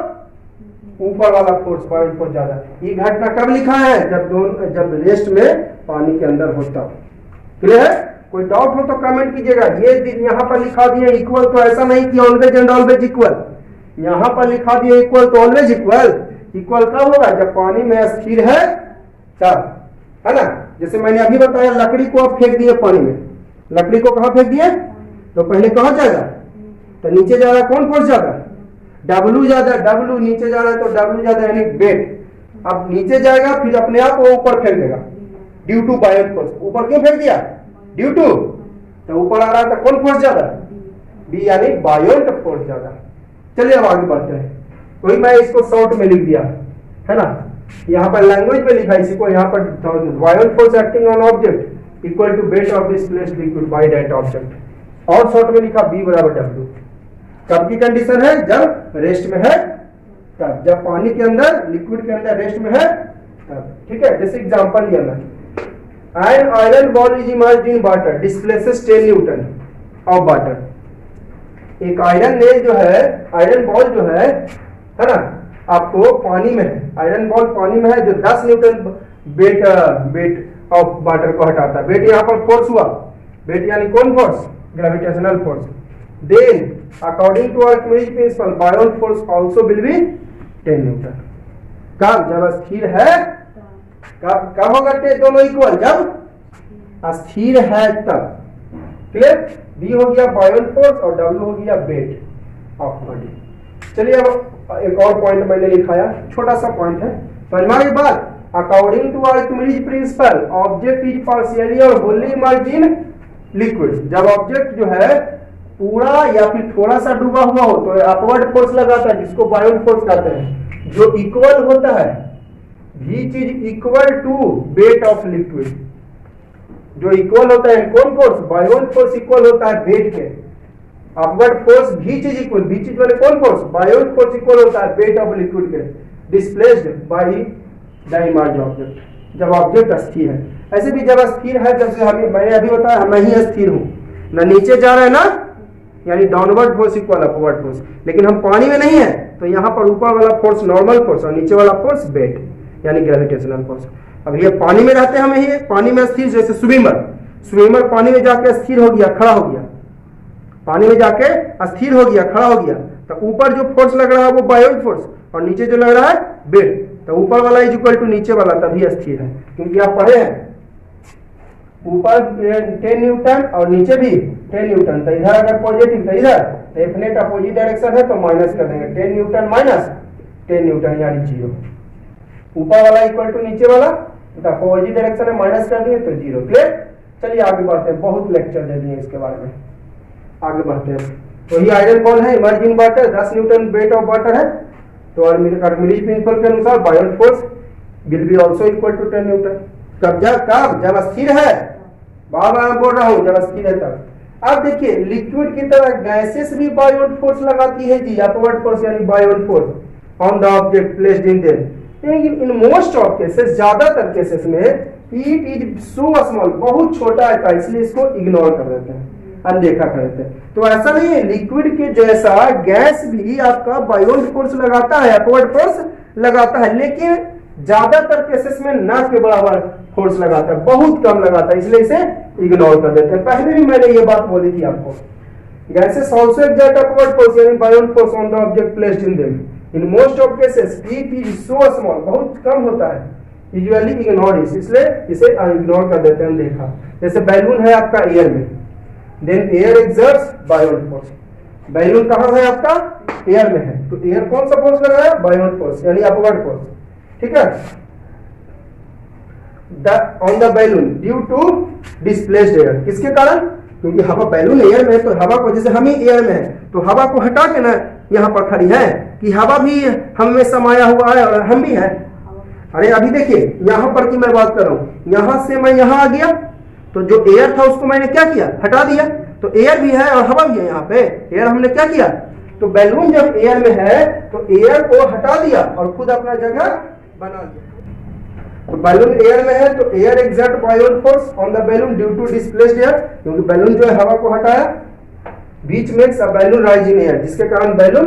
ऊपर वाला फोर्स पॉइंट फोर्स ज्यादा। ये घटना कब लिखा है, जब रेस्ट में पानी के अंदर होता। क्लियर है, कोई डाउट हो तो कमेंट कीजिएगा। ये यहाँ पर लिखा दिया इक्वल, तो ऐसा नहीं कि ऑलवेज एंड ऑलवेज इक्वल, यहाँ पर लिखा दिया इक्वल तो ऑलवेज इक्वल। इक्वल कब होगा, जब पानी में स्थिर है तब, है ना। जैसे मैंने अभी बताया, लकड़ी को आप फेंक दिए पानी में, लकड़ी को कहाँ फेंक दिए, तो पहले कहाँ जाएगा, तो नीचे जा रहा है, कौन फोर्स ज्यादा, W ज्यादा, W नीचे जा रहा है तो W ज्यादा यानी वेट। अब नीचे जाएगा फिर अपने आप वो ऊपर फेंक देगा, ड्यू टू बायोट फोर्स। ऊपर क्यों फेंक दिया, ड्यू टू, तो ऊपर आ रहा था कौन फोर्स ज्यादा, B यानी बायोट फोर्स ज्यादा। चलिए अब आगे बढ़ते हैं। वही मैं इसको शॉर्ट में लिख दिया, है ना, यहाँ पर लैंग्वेज में लिखा, इसी को यहाँ पर buoyant force acting on object equal to weight of displaced liquid by that object, और शॉर्ट में लिखा B बराबर W। कब की कंडीशन है, जब रेस्ट में है तब, जब पानी के अंदर, लिक्विड के अंदर रेस्ट में है तब। ठीक है, जैसे एग्जांपल लिया मैं, an iron ball is emerged in water displaces 10 Newton of water. एक आयरन ने जो है, आयरन बॉल जो है ना, आपको पानी में है, आयरन बॉल पानी में है, जो 10 न्यूटन वेट ऑफ वाटर को हटाता है। वेट यहाँ पर फोर्स हुआ, वेट यानी कौन force, gravitational force. Then, according to Archimedes principle, buoyant force also will be 10 newton. कब, जब स्थिर है, कब होगा दोनों इक्वल, जब स्थिर है तब। क्लियर, B हो गया buoyant force और W हो गया weight ऑफ बॉडी। चलिए अब एक और पॉइंट मैंने लिखाया, छोटा सा पॉइंट है, समझ में बात। According to Archimedes principle, object is partially और होली इमर्ज्ड इन लिक्विड। जब ऑब्जेक्ट जो है पूरा या फिर थोड़ा सा डूबा हुआ हो तो अपवर्ड फोर्स लगाता है, जिसको बायोट फोर्स कहते हैं, जो इक्वल होता है, which is equal to weight of liquid. जो इक्वल होता है कौन फोर्स, बायोट फोर्स इक्वल होता है वेट के। Upward force which is equal, which is वाले कौन फोर्स, बायोट फोर्स इक्वल होता है वेट ऑफ लिक्विड के, displaced by the emerged object. जब ऑब्जेक्ट अस्थिर है, ऐसे भी जब अस्थिर है, जब से मैंने अभी बताया मैं ही अस्थिर हूं, ना नीचे जा रहा है ना, यानी downward force equal upward force. लेकिन हम पानी में नहीं है, तो यहाँ पर ऊपर वाला फोर्स नॉर्मल फोर्स और नीचे वाला फोर्स वेट यानी ग्रेविटेशनल फोर्स। अब ये पानी में रहते हैं, हम ही पानी में स्थिर, जैसे स्विमर पानी में जाके स्थिर हो गया, खड़ा हो गया, पानी में जाके अस्थिर हो गया, खड़ा हो गया, तो ऊपर जो फोर्स लग रहा है वो बायोट फोर्स और नीचे जो लग रहा है वेट। तो ऊपर वाला इज इक्वल टू नीचे वाला, तभी अस्थिर है, क्योंकि आप पढ़े हैं ऊपर 10 न्यूटन और नीचे भी 10 न्यूटन। तो इधर अगर पॉजिटिव तो इधर, तो एफ नेट अपोजिट डायरेक्शन है तो माइनस कर देंगे, 10 न्यूटन माइनस 10 न्यूटन यानी 0। ऊपर वाला इक्वल टू नीचे वाला, तो अपोजिट डायरेक्शन में माइनस कर दिए तो 0। क्लियर, चलिए आगे बढ़ते हैं, बहुत लेक्चर दे दिए इसके बारे में, आगे बढ़ते हैं। तो ये आयरन बॉल है, emerged in water, 10 newton weight of water है, तो आर्किमिडीज प्रिंसिपल के अनुसार buoyant force will be also equal to 10 newton. कब, जब स्थिर है, बार-बार बोल रहा हूं, जब स्थिर है तब। अब देखिए, लिक्विड की तरह गैसेस भी बायोट फोर्स लगाती है जी, अपवर्ड फोर्स यानी buoyant force on the object placed in them. लेकिन इन मोस्ट ऑफ केसेस, ज्यादातर केसेस में इट इज सो स्मॉल, बहुत छोटा है, इसलिए इसको इग्नोर कर देते हैं, अनदेखा कर देते हैं। तो ऐसा नहीं है, लिक्विड के जैसा गैस भी आपका बायोट फोर्स लगाता है, अपवर्ड फोर्स लगाता है, लेकिन ज्यादातर केसेस में ना के बराबर फोर्स लगाता है, बहुत कम लगाता है, इसलिए इसे इग्नोर कर देते हैं। पहले भी मैंने ये बात बोली थी आपको, gases also exert upward force यानी buoyant force on the object placed in them. In most of cases it is so small, बहुत कम होता है, यूजुअली इग्नोर इसलिए इसे इग्नोर कर देते हैं देखा। जैसे बैलून है आपका एयर में, then air exerts buoyant force. Balloon कहाँ है आपका? एयर में है, तो एयर कौन सा फोर्स लगाया? बायोन फोर्स यानी अपवर्ड फोर्स, ठीक है। On the balloon due to displaced air, किसके कारण? क्योंकि हवा, बैलून एयर में है तो हवा को, जैसे हम ही एयर में है तो हवा को हटा के ना यहाँ पर खड़ी है कि हवा भी हम में समाया हुआ है और हम भी है। अरे अभी देखिए यहाँ पर की मैं बात कर रहा हूँ, यहाँ से मैं यहाँ आ गया तो जो एयर था उसको मैंने क्या किया? हटा दिया। तो एयर भी है और हवा भी है यहाँ पे, एयर हमने क्या किया? तो बैलून जब एयर में है तो एयर को हटा दिया और खुद अपना जगह बना दिया। तो बैलून एयर में है तो air exert buoyant force on the balloon due to displaced air, क्योंकि बैलून जो है हवा को हटाया, which makes a balloon rise in air, जिसके कारण बैलून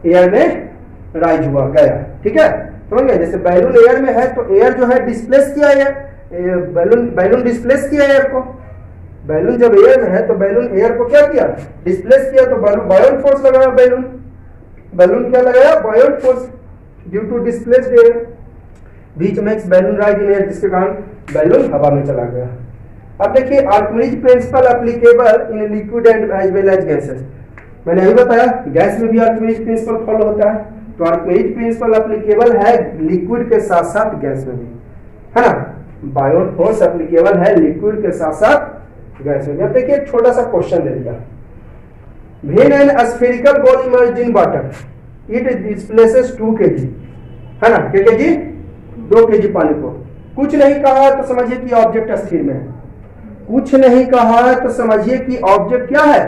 एयर में राइज हुआ गया, ठीक है, समझ गए। जैसे बैलून एयर में है तो एयर जो है डिस्प्लेस किया है, बैलून डिस्प्लेस किया एयर को। बैलून जब एयर में है तो बैलून एयर को क्या किया? डिस्प्लेस किया, तो बायोन फोर्स लगाया बैलून क्या लगाया? Buoyant force due to displaced air, which makes balloon rise in air, जिसके कारण बैलून हवा में चला गया। अब देखिए Archimedes principle applicable in liquid and as well as gases. मैंने अभी बताया गैस में भी आर्किमिडीज प्रिंसिपल फॉलो होता है, तो आर्किमिडीज प्रिंसिपल एप्लीकेबल है लिक्विड के साथ साथ गैस में भी, है ना। बायोन फोर्स एप्लीकेबल है लिक्विड के साथ साथ गैस में भी। अब देखिए एक छोटा सा क्वेश्चन दे दिया, when an spherical ball emerged in water it displaces 2 kg, है ना, क्या kg? 2 kg पानी को। कुछ नहीं कहा तो समझिए कि ऑब्जेक्ट स्थिर में है, कुछ नहीं कहा है तो समझिए कि ऑब्जेक्ट क्या है?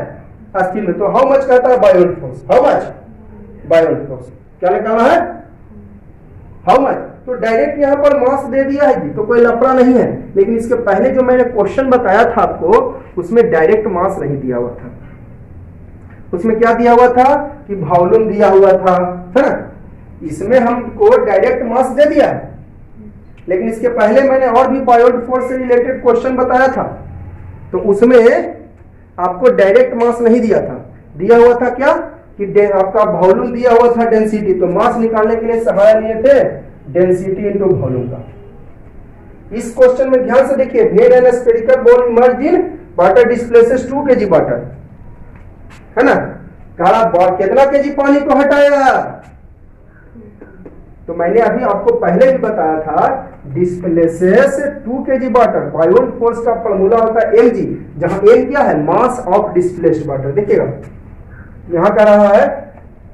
स्थिर में। तो हाउ मच कहता है? Buoyant force. How much? Buoyant force. क्या निकाला है? How much. तो डायरेक्ट यहाँ पर मास दे दिया है जी, तो कोई लफड़ा नहीं है। लेकिन इसके पहले जो मैंने क्वेश्चन बताया था आपको, उसमें डायरेक्ट मास नहीं दिया हुआ था, उसमें क्या दिया हुआ था कि वॉल्यूम दिया हुआ था, है ना। इसमें हमको डायरेक्ट मास दे दिया है, लेकिन इसके पहले मैंने और भी बायोन फोर्स से रिलेटेड क्वेश्चन बताया था, तो उसमें आपको डायरेक्ट मास नहीं दिया था, दिया हुआ था क्या कि आपका वॉल्यूम दिया हुआ था डेंसिटी, तो मास निकालने के लिए सहारा लिए थे डेंसिटी इनटू वॉल्यूम का। इस क्वेश्चन में ध्यान से देखिए, when an spherical ball emerged in water displaces 2 kg water, है ना। कहा कितना केजी पानी को हटाया? तो मैंने अभी आपको पहले भी बताया था डिस्प्लेसेस 2 kg वाटर। बायोन फोर्स का फॉर्मूला होता है mg, जहां m क्या है? Mass of displaced water. देखिएगा यहां कह रहा है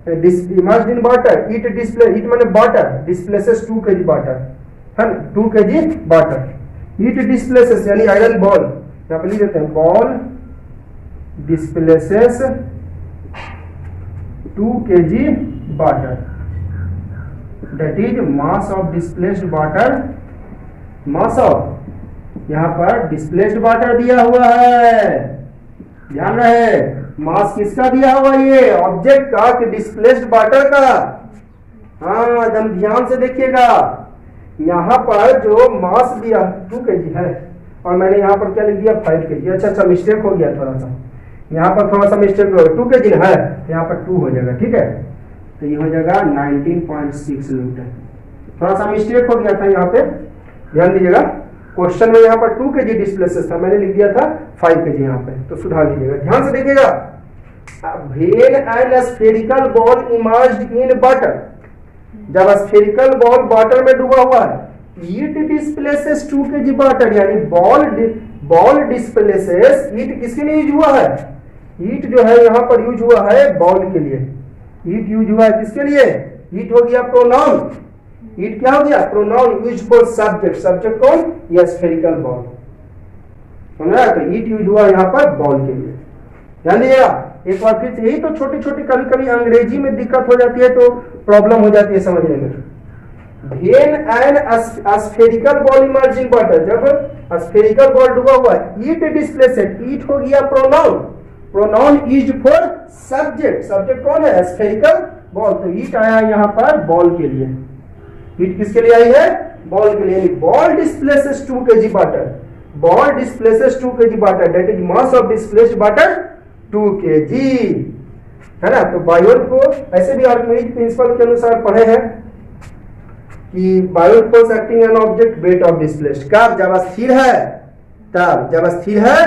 emerged in water it display, it माने वाटर डिस्प्लेसेस 2 kg वाटर, है ना, 2 kg वाटर। इट डिस्प्लेसेस यानी आयरन बॉल, यहां पे लिख देते हैं ball displaces 2 kg water, that is mass of displaced water, mass of यहाँ पर displaced water दिया हुआ है, ध्यान रहे मास किसका दिया हुआ? ये ऑब्जेक्ट का कि डिस्प्लेस्ड वाटर का। हाँ एकदम ध्यान से देखिएगा, यहाँ पर जो मास दिया 2 kg है और मैंने यहाँ पर क्या लिख दिया? 5 kg। अच्छा मिस्टेक हो गया थोड़ा सा, यहाँ पर थोड़ा सा मिस्टेक हो गया, 2 kg है, यहाँ पर 2 हो जाएगा, ठीक है, तो ये हो जाएगा 19.6 न्यूटन। थोड़ा सा मिस्टेक हो गया था यहाँ पे, ध्यान दीजिएगा। क्वेश्चन में यहाँ पर 2 kg डिस्प्लेसेस था, मैंने लिख दिया था 5 kg यहाँ पे, तो सुधार लीजिएगा, ध्यान से देखिएगा। When an spherical ball emerged in water, जब स्फेरिकल बॉल वाटर में डूबा हुआ है, इट डिस्प्लेसेस 2 kg वाटर, यानी बॉल डिस्प्लेसेस, इट किसके लिए यूज हुआ है? ईट जो है यहाँ पर यूज हुआ है बॉल के लिए, ईट यूज हुआ है किसके लिए? ईट हो गया प्रोनाउन, ईट क्या हो गया? Pronoun use for subject, subject कौन? ये स्फेरिकल बॉल, समझ रहा है? तो ईट यूज हुआ यहाँ पर बॉल के लिए, ध्यान दीजिएगा। एक बार फिर यही तो छोटी छोटी कभी कभी अंग्रेजी में दिक्कत हो जाती है तो प्रॉब्लम हो जाती है समझने में। When an spherical ball emerged in water, जब स्फेरिकल बॉल डूबा हुआ है, ईट डिस्प्लेसेड, ईट हो गया pronoun, pronoun used for subject, subject कौन है? स्फेरिकल बॉल, तो ईट आया यहाँ पर बॉल के लिए, ईट किसके लिए आई है? बॉल के लिए। Ball displaces 2 kg water, ball displaces 2 kg water, that is mass of displaced water 2 kg, है ना। तो बायोन को ऐसे भी आर्किमिडीज प्रिंसिपल के अनुसार पढ़े हैं कि Biot force acting on object wait of displaced, कब? जब स्थिर है, तब जब स्थिर है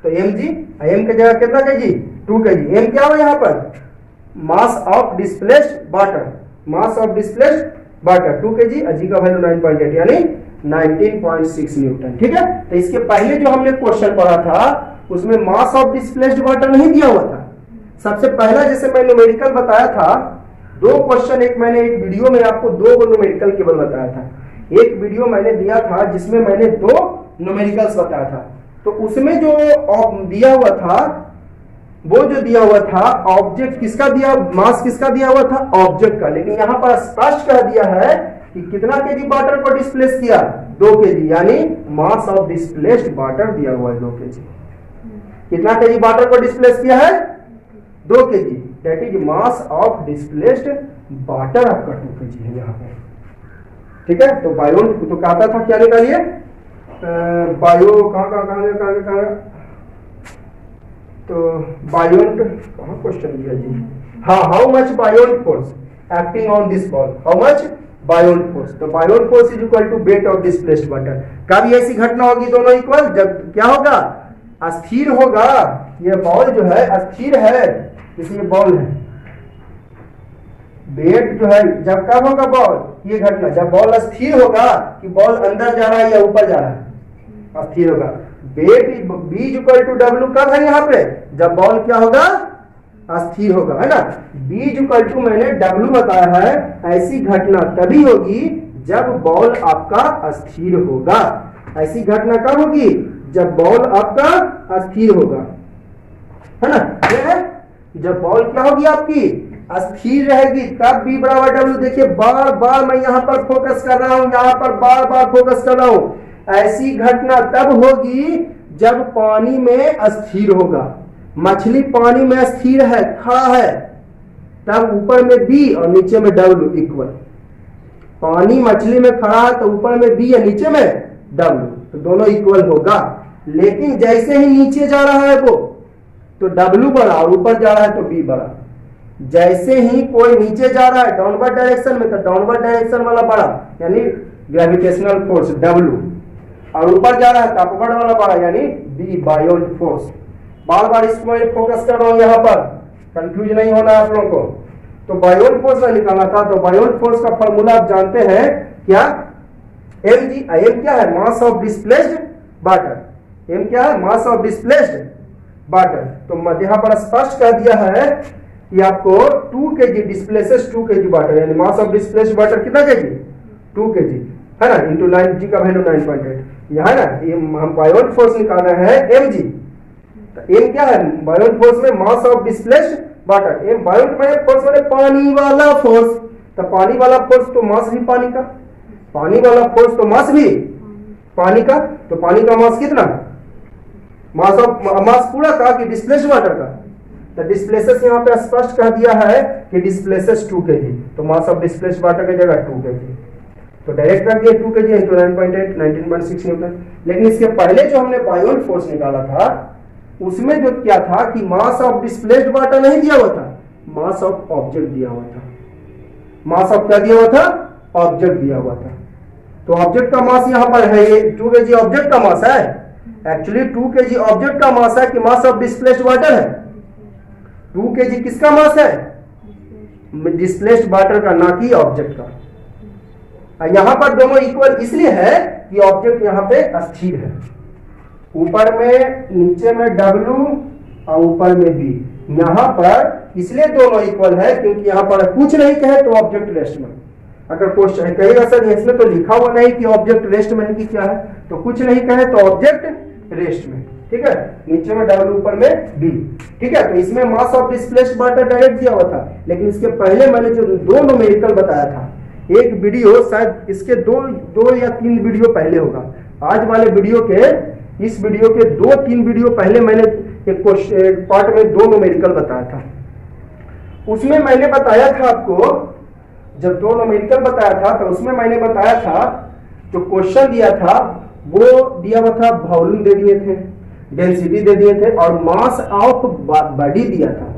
तो mg, m की जगह कितना kg? 2 kg। m क्या हो यहाँ पर? मास of displaced water, mass of displaced water 2 kg, g का वैल्यू 9.8 यानी 19.6 न्यूटन। ठीक है, तो इसके पहले जो हमने क्वेश्चन पढ़ा था उसमें मास ऑफ डिस्प्लेस्ड वाटर नहीं दिया हुआ था। सबसे पहला जैसे मैं न्यूमेरिकल बताया था, दो क्वेश्चन, एक मैंने एक वीडियो में आपको दो न्यूमेरिकल केवल बताया था, एक वीडियो मैंने दिया था जिसमें मैंने दो न्यूमेरिकल्स बताया था। तो उसमें जो दिया हुआ था, वो जो दिया हुआ था ऑब्जेक्ट किसका दिया, मास किसका दिया हुआ था? ऑब्जेक्ट का। लेकिन यहाँ पर स्पष्ट कह दिया है कि कितना केजी वाटर को डिस्प्लेस किया? 2 केजी, यानी मास ऑफ डिस्प्लेस्ड वाटर दिया हुआ है 2 केजी। कितना केजी वाटर को डिस्प्लेस किया है? 2 KG, that is mass of displaced water आपका 2 केजी है यहाँ पे। ठीक है, तो बायोन तो कहता था क्या निकालिए, बायो कहाँ तो बायोन कहाँ क्वेश्चन दिया जी, हाँ, how much buoyant force acting on this ball, how much buoyant force. तो buoyant force is equal to weight of displaced water. कब ऐसी घटना होगी दोनों इक्वल? जब क्या होगा? अस्थिर होगा। ये बॉल जो है अस्थिर है, जैसे ये बॉल है, वेट जो है जब कब होगा बॉल, ये घटना जब बॉल अस्थिर होगा कि बॉल अंदर जा रहा है या ऊपर जा रहा है, अस्थिर होगा। Weight B equal to W कब है यहाँ पे? जब बॉल क्या होगा? अस्थिर होगा, है ना। B इक्वल टू मैंने W बताया है, ऐसी घटना तभी होगी जब बॉल आपका अस्थिर होगा। ऐसी घटना कब होगी? जब बॉल आपका अस्थिर होगा, है ना। ये है जब बॉल क्या होगी आपकी? अस्थिर रहेगी, तब B बराबर W। देखिए बार बार मैं यहाँ पर फोकस कर रहा हूं, यहाँ पर बार बार फोकस कर रहा हूं। ऐसी घटना तब होगी जब पानी में अस्थिर होगा। मछली पानी में अस्थिर है, खड़ा है, तब ऊपर में B और नीचे में W इक्वल। पानी मछली में खड़ा है तो ऊपर में B है, नीचे में W, तो दोनों इक्वल होगा। लेकिन जैसे ही नीचे जा रहा है वो, तो W बड़ा, और ऊपर जा रहा है तो B बड़ा। जैसे ही कोई नीचे जा रहा है डाउनवर्ड डायरेक्शन में, तो डाउनवर्ड डायरेक्शन वाला बड़ा, यानी ग्रेविटेशनल फोर्स W, और ऊपर जा रहा है तो अपवर्ड वाला बड़ा, यानी B बायोट फोर्स। बार बार इसको मैं फोकस कर रहा हूं, यहाँ पर कंफ्यूज नहीं होना आप लोगों को। तो बायोट फोर्स में निकालना था, तो बायोट फोर्स का फॉर्मूला आप जानते हैं क्या? mg, m क्या है? Mass of displaced water. m क्या है? Mass of displaced water. तो यहाँ पर स्पष्ट कर दिया है कि आपको 2 kg डिस्प्लेसेस 2 kg वाटर, यानी मास ऑफ डिस्प्लेस्ड वाटर कितना kg? 2 kg, है ना, इंटू 9, g का वैल्यू 9.8। यहाँ ना हम बायोट फोर्स निकाल रहे हैं mg। तो m क्या है? बायोट फोर्स में mass of displaced water. m Biot में फोर्स मैंने पानी वाला फोर्स, तो पानी वाला फोर्स तो मास भी पानी का, पानी वाला फोर्स तो मास भी पानी का। तो पानी का मास कितना? मास ऑफ मास पूरा का कि डिस्प्लेस्ड वाटर का? तो डिस्प्लेसेस यहाँ पे स्पष्ट कह दिया है कि डिस्प्लेसेस 2 kg, तो मास ऑफ डिस्प्लेस्ड वाटर की जगह 2 kg, तो डायरेक्ट रख दिया 2 kg इंटू 9.8, 19.6 न्यूटन। लेकिन इसके पहले जो हमने बायोट फोर्स निकाला था उसमें जो क्या था कि मास ऑफ डिस्प्लेस्ड वाटर नहीं दिया हुआ था, मास ऑफ ऑब्जेक्ट दिया हुआ था। मास ऑफ क्या दिया हुआ था? ऑब्जेक्ट दिया हुआ था। तो ऑब्जेक्ट का मास यहाँ पर है, ये 2 kg ऑब्जेक्ट का मास है। एक्चुअली 2 kg ऑब्जेक्ट का मास है कि मास ऑफ डिस्प्लेस्ड वाटर है? 2 kg किसका मास है? डिस्प्लेस्ड वाटर का, ना कि ऑब्जेक्ट का। यहां पर दोनों इक्वल इसलिए है कि ऑब्जेक्ट यहां पे अस्थिर है, ऊपर में नीचे में W और ऊपर में B। यहां पर इसलिए दोनों इक्वल है क्योंकि यहां पर कुछ नहीं कहे तो ऑब्जेक्ट रेस्ट में। अगर क्वेश्चन कहेगा सर इसमें तो लिखा हुआ नहीं कि ऑब्जेक्ट रेस्ट में है कि क्या है, तो कुछ नहीं कहे तो ऑब्जेक्ट रेस्ट में। ठीक है, नीचे में W ऊपर में B। ठीक है, तो इसमें मास ऑफ डिस्प्लेस्ड वाटर डायरेक्ट दिया हुआ था। लेकिन इसके पहले मैंने जो दो न्यूमेरिकल बताया था, एक वीडियो शायद इसके दो या 3 वीडियो पहले होगा, आज वाले वीडियो के, इस वीडियो के 2-3 वीडियो पहले मैंने एक पार्ट में 2 न्यूमेरिकल बताया था। उसमें मैंने बताया था आपको, जब 2 न्यूमेरिकल बताया था तो उसमें मैंने बताया था जो क्वेश्चन दिया था वो दिया हुआ था, वॉल्यूम दे दिए थे, डेंसिटी दे दिए थे और मास ऑफ बॉडी दिया था।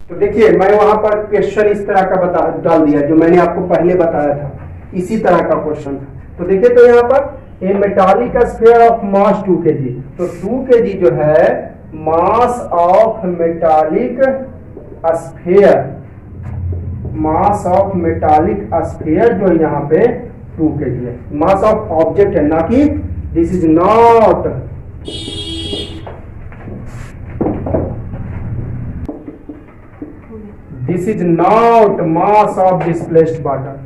तो देखिए मैं वहां पर क्वेश्चन इस तरह का डाल दिया जो मैंने आपको पहले बताया था। इसी तरह का क्वेश्चन था। तो देखिए तो यहाँ पर a metallic sphere of mass 2 kg, तो 2 kg जो है mass of metallic sphere, mass of metallic sphere जो यहाँ पे 2 kg है, मास ऑफ ऑब्जेक्ट है, ना कि this is not mass of displaced water,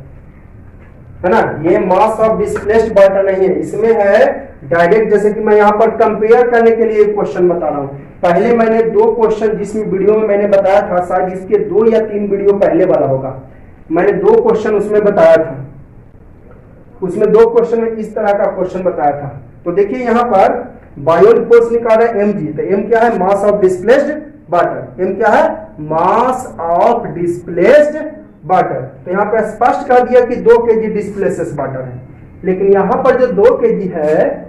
है ना, ये मास ऑफ डिस्प्लेस्ड वाटर नहीं है, इसमें है डायरेक्ट। जैसे कि मैं यहाँ पर कंपेयर करने के लिए एक क्वेश्चन बता रहा हूँ। पहले मैंने 2 क्वेश्चन जिसमें वीडियो में मैंने बताया था, शायद इसके 2 या 3 वीडियो पहले वाला होगा, मैंने 2 क्वेश्चन उसमें बताया था। उसमें 2 क्वेश्चन में इस तरह का क्वेश्चन बताया था। तो देखिए यहाँ पर बायोन फोर्स निकाल रहे हैं mg, तो m क्या है, mass of displaced water, m क्या है, मास ऑफ डिस्प्लेस्ड वाटर। तो यहाँ पे स्पष्ट कर दिया कि 2 kg डिस्प्लेसेस वाटर है, लेकिन यहाँ पर जो 2 kg है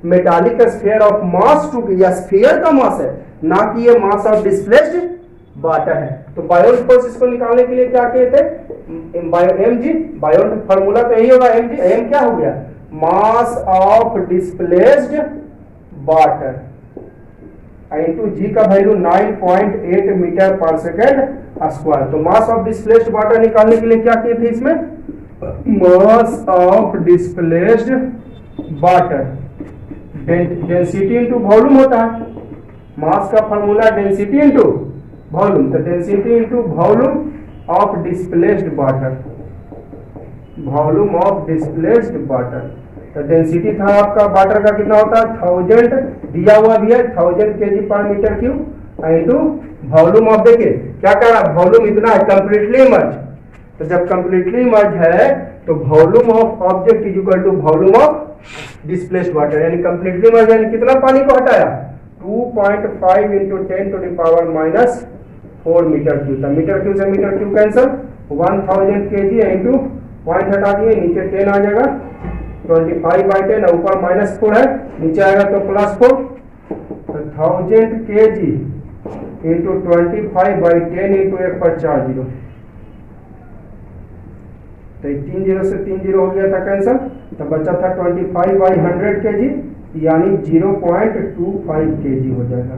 metallic sphere of mass 2 kg, या स्फीयर का मास है, ना कि ये मास ऑफ डिस्प्लेस्ड वाटर है। तो बायोन फोर्स इसको निकालने के लिए क्या किए थे, mg, बायोन फार्मूला तो यही होगा mg, m क्या हो गया, mass of displaced water into g का value 9.8 metre per second square. तो मास ऑफ डिस्प्लेस्ड वाटर निकालने के लिए क्या किए थे, इसमें मास of displaced water density into volume होता है, मास का फॉर्मूला डेंसिटी इंटू वॉल्यूम, तो density into volume of displaced water, volume of displaced water. तो डेंसिटी था आपका वाटर का कितना होता है, 1000 दिया हुआ भी है, 1000 kg पर metre cube into volume of, देखिए क्या कह रहा है, वॉल्यूम इतना है कंप्लीटली इमर्ज। तो जब कंप्लीटली इमर्ज है तो volume of object is equal to volume of displaced water, यानी कंप्लीटली इमर्ज यानी कितना पानी को हटाया, 2.5 into 10 to the power minus 4 metre cube. तो मीटर क्यूब से metre cube cancel, 1000 kg into point हटा दिए, नीचे 10 आ जाएगा, 25/10, ऊपर -4 है, नीचे आएगा तो +4, तो 1000 kg इंटू 25/10 इंटू 1 पर 4 जीरो, तो 3 जीरो से 3 जीरो हो गया था कैंसल, तो बचा था 25/100 kg, यानी 0.25 kg हो जाएगा।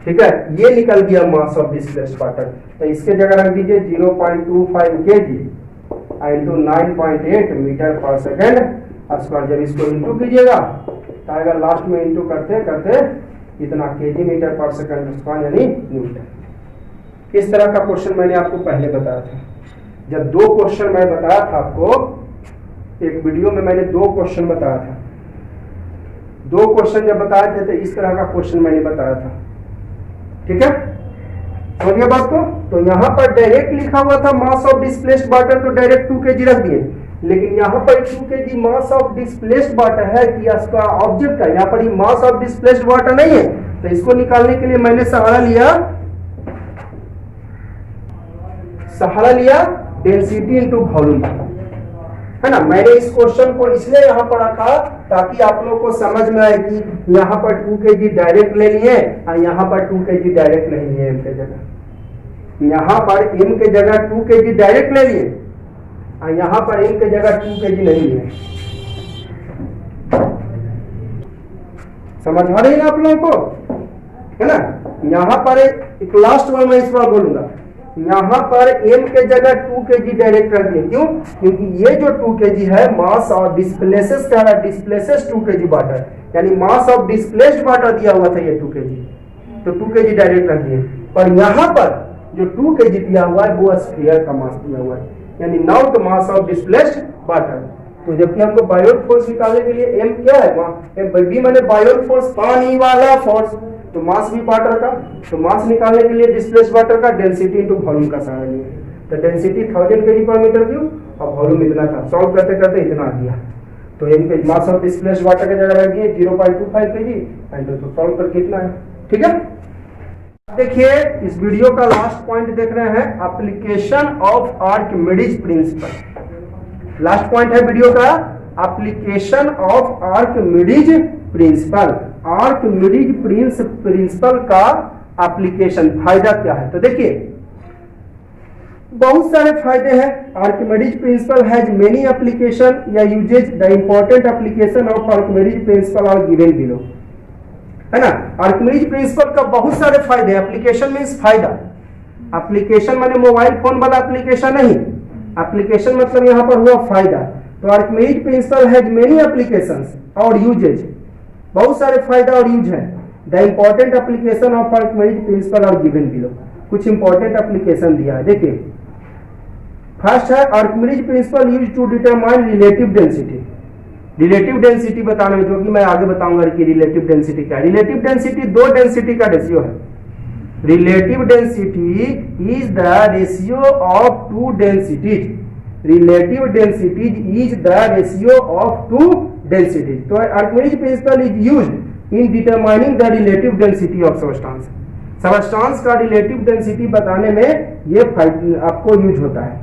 ठीक है, ये निकल गया मास ऑफ डिस्प्लेस्ड वाटर। तो इसके जगह रख दीजिए 0.25 kg into 9.8 metre per second square. जब इसको इंटू कीजिएगा तो आएगा लास्ट में इंटू करते करते इतना KG metre per second square यानी न्यूटन। इस तरह का क्वेश्चन मैंने आपको पहले बताया था। जब 2 क्वेश्चन मैं बताया था आपको, एक वीडियो में मैंने 2 क्वेश्चन बताया था। 2 क्वेश्चन जब बताए थे तो इस तरह का क्वेश्चन मैंने बताया था। ठीक है, समझिए बात को। तो यहाँ पर डायरेक्ट लिखा हुआ था मास ऑफ डिस्प्लेस्ड वाटर, तो डायरेक्ट 2 kg रख दिए, लेकिन यहाँ पर 2 kg mass of displaced water है कि इसका ऑब्जेक्ट का, यहाँ पर मास ऑफ डिस्प्लेस्ड वाटर नहीं है। तो इसको निकालने के लिए मैंने सहारा लिया डेंसिटी इंटू वॉल्यूम, है ना। मैंने इस क्वेश्चन को इसलिए यहाँ पर रखा ताकि आप लोग को समझ में आए कि यहाँ पर 2 kg डायरेक्ट ले लिए और यहाँ पर 2 kg डायरेक्ट नहीं लिए m के जगह, यहाँ पर m के जगह 2 kg डायरेक्ट ले लिए और यहाँ पर m के जगह 2 kg नहीं लिए। समझ आ रही है आप लोगों को, है ना। यहाँ पर एक लास्ट वन मैं इस बार बोलूंगा, यहाँ पर m के जगह 2 kg डायरेक्ट रख दिए। क्यों? क्योंकि ये जो 2 kg है मास और डिस्प्लेसेस कह रहा है, डिस्प्लेसेस 2 kg वाटर, यानी मास ऑफ डिस्प्लेस्ड वाटर दिया हुआ था ये 2 kg, तो 2 kg डायरेक्ट रख दिए। पर यहाँ पर जो 2 kg दिया हुआ है वो स्फीयर का मास दिया हुआ है, यानी not mass of displaced water. तो जबकि हमको बायोट फोर्स निकालने के लिए m क्या है, बी मैंने बायोट फोर्स पानी वाला फोर्स, तो मास भी वाटर का, तो मास निकालने के लिए डिस्प्लेस्ड वाटर का डेंसिटी इंटू वॉल्यूम का सहारा लिया। तो डेंसिटी 1000 kg पर मीटर क्यूब और वॉल्यूम इतना था, सॉल्व करते करते इतना आ गया। तो इनके मास ऑफ डिस्प्लेस्ड वाटर की जगह रख दिए 0.25 kg एंड तो सॉल्व करके इतना है। ठीक है, देखिए इस वीडियो का लास्ट पॉइंट देख रहे हैं, application of Archimedes principle. Last point है वीडियो का, application of Archimedes principle. Archimedes principle का एप्लीकेशन, फायदा क्या है। तो देखिए बहुत सारे फायदे हैं। Archimedes principle has many application या uses, the important application of Archimedes principle are given below, है ना। आर्किमिडीज प्रिंसिपल का बहुत सारे फायदे, एप्लीकेशन मींस फायदा, एप्लीकेशन माने मोबाइल फोन वाला एप्लीकेशन नहीं, एप्लीकेशन मतलब यहां पर हुआ फायदा। तो Archimedes principle has many applications और यूजेज, बहुत सारे फायदा और यूज है। The important application of Archimedes principle are given below, कुछ इंपॉर्टेंट एप्लीकेशन दिया है, देखिए। फर्स्ट है Archimedes principle use to determine relative density, relative density बताने में, जो कि मैं आगे बताऊंगा कि रिलेटिव डेंसिटी क्या है। रिलेटिव डेंसिटी दो डेंसिटी का रेशियो है। Relative density is the ratio of two densities, relative densities is the ratio of two densities. तो Archimedes principle is used in determining the relative density of substance, substance का relative density बताने में ये आपको use होता है।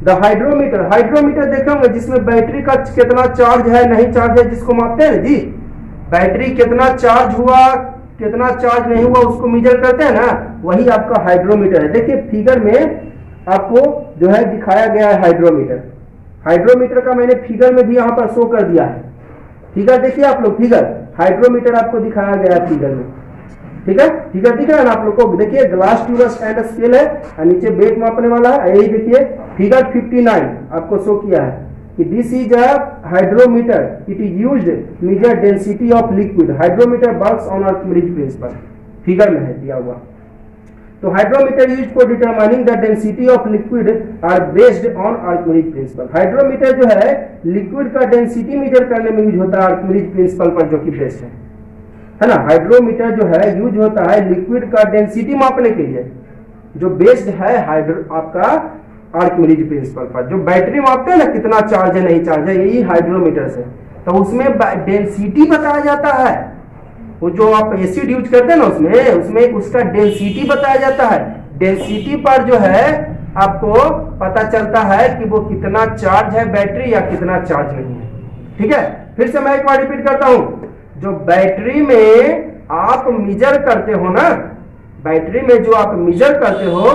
The hydrometer, hydrometer देखेंगे जिसमें बैटरी का कितना चार्ज है नहीं चार्ज है, जिसको मापते हैं जी, बैटरी कितना चार्ज हुआ कितना चार्ज नहीं हुआ उसको मेजर करते हैं ना, वही आपका हाइड्रोमीटर है। देखिए फिगर में आपको जो है दिखाया गया है हाइड्रोमीटर, हाइड्रोमीटर का मैंने फिगर में भी यहाँ पर शो कर दिया है। फिगर देखिए आप लोग, फिगर हाइड्रोमीटर आपको दिखाया गया है फिगर में, ठीक है। फिगर दिख रहा है ना आप लोग को, देखिए ग्लास ट्यूबस एंड स्केल है और नीचे वेट मापने वाला है, यही देखिए फिगर 59 आपको शो किया है कि this is a hydrometer, it is used measure density of liquid, hydrometer works on Archimedes principle, figure में है दिया हुआ। तो hydrometer used for determining the density of liquid are based on Archimedes principle. Hydrometer जो है liquid का density measure करने में यूज होता है आर्किमिडीज प्रिंसिपल पर, जो कि बेस्ड है ना। हाइड्रोमीटर जो है यूज होता है लिक्विड का डेंसिटी मापने के लिए, जो बेस्ड है आपका आर्किमिडीज प्रिंसिपल पर। जो बैटरी मापते हैं ना कितना चार्ज है नहीं चार्ज है, यही हाइड्रोमीटर से, तो उसमें डेंसिटी बताया जाता है। वो जो आप एसिड यूज करते हैं ना उसमें उसका डेंसिटी बताया जाता है। डेंसिटी पर जो है आपको पता चलता है कि वो कितना चार्ज है बैटरी या कितना चार्ज नहीं है, ठीक है। फिर से मैं एक बार रिपीट करता हूं, जो बैटरी में आप मेजर करते हो ना, बैटरी में जो आप मेजर करते हो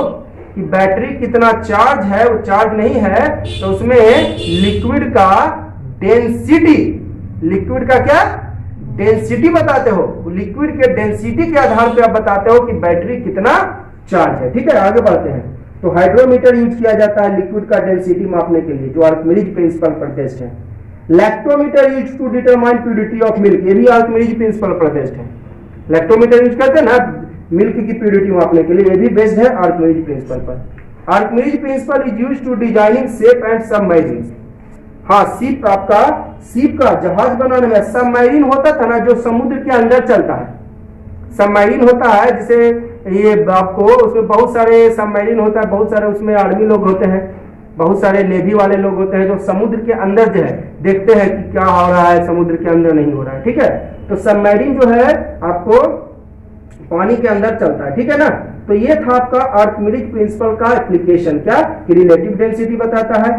कि बैटरी कितना चार्ज है वो चार्ज नहीं है, तो उसमें लिक्विड का डेंसिटी, लिक्विड का क्या डेंसिटी बताते हो, लिक्विड के डेंसिटी के आधार पे आप बताते हो कि बैटरी कितना चार्ज है, ठीक है। आगे बढ़ते हैं। तो हाइड्रोमीटर यूज किया जाता है लिक्विड का डेंसिटी मापने के लिए, जो आर्किमिडीज प्रिंसिपल पर बेस्ड है। Lactometer use to determine purity of milk, ये भी आर्किमिडीज प्रिंसिपल पर बेस्ड है। लैक्टोमीटर यूज करते हैं ना मिल्क की प्यूरिटी मापने के लिए, ये भी बेस्ड है आर्किमिडीज प्रिंसिपल पर। Archimedes principle is used to designing ship and submarine. हाँ, शिप आपका शिप का जहाज बनाने में, सबमरीन होता था ना जो समुद्र के अंदर चलता है, सबमरीन होता है जिसे ये आपको उसमें बहुत सारे सबमरीन होता है, बहुत सारे उसमें आर्मी लोग होते हैं, बहुत सारे नेवी वाले लोग होते हैं जो समुद्र के अंदर जो है देखते हैं कि क्या हो रहा है, समुद्र के अंदर नहीं हो रहा है, ठीक है। तो सबमरीन जो है आपको पानी के अंदर चलता है, ठीक है ना। तो ये था आपका आर्किमिडीज प्रिंसिपल का एप्लीकेशन, क्या कि रिलेटिव डेंसिटी बताता है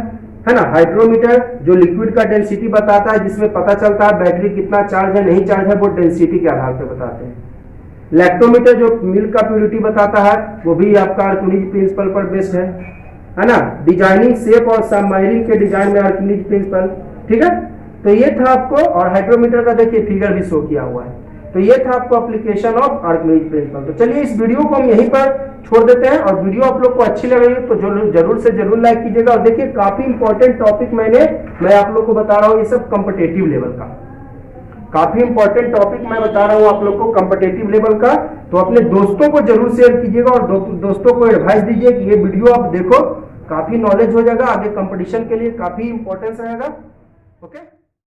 ना। हाइड्रोमीटर जो लिक्विड का डेंसिटी बताता है, जिसमें पता चलता है बैटरी कितना चार्ज है नहीं चार्ज है, वो डेंसिटी के आधार पर बताते हैं। लैक्टोमीटर जो मिल्क का प्यूरिटी बताता है, वो भी आपका आर्किमिडीज प्रिंसिपल पर बेस्ड है ना। डिजाइनिंग शेप और सबमरीन के डिजाइन में आर्किमिडीज प्रिंसिपल, ठीक है। तो ये था आपको, और हाइड्रोमीटर का देखिए फिगर भी शो किया हुआ है। तो ये था आपको एप्लीकेशन ऑफ आर्किमिडीज प्रिंसिपल। तो चलिए इस वीडियो को हम यहीं पर छोड़ देते हैं, और वीडियो आप लोग को अच्छी लग रही है तो जरूर से जरूर लाइक कीजिएगा। और देखिए काफी इंपॉर्टेंट टॉपिक मैं आप लोग को बता रहा हूँ, ये सब कॉम्पिटिटिव लेवल का काफी इंपॉर्टेंट टॉपिक मैं बता रहा हूँ आप लोग को कॉम्पिटिटिव लेवल का। तो अपने दोस्तों को जरूर शेयर कीजिएगा और दोस्तों को एडवाइस दीजिए कि ये वीडियो आप देखो, काफी नॉलेज हो जाएगा, आगे कंपटीशन के लिए काफी इंपॉर्टेंस रहेगा। ओके।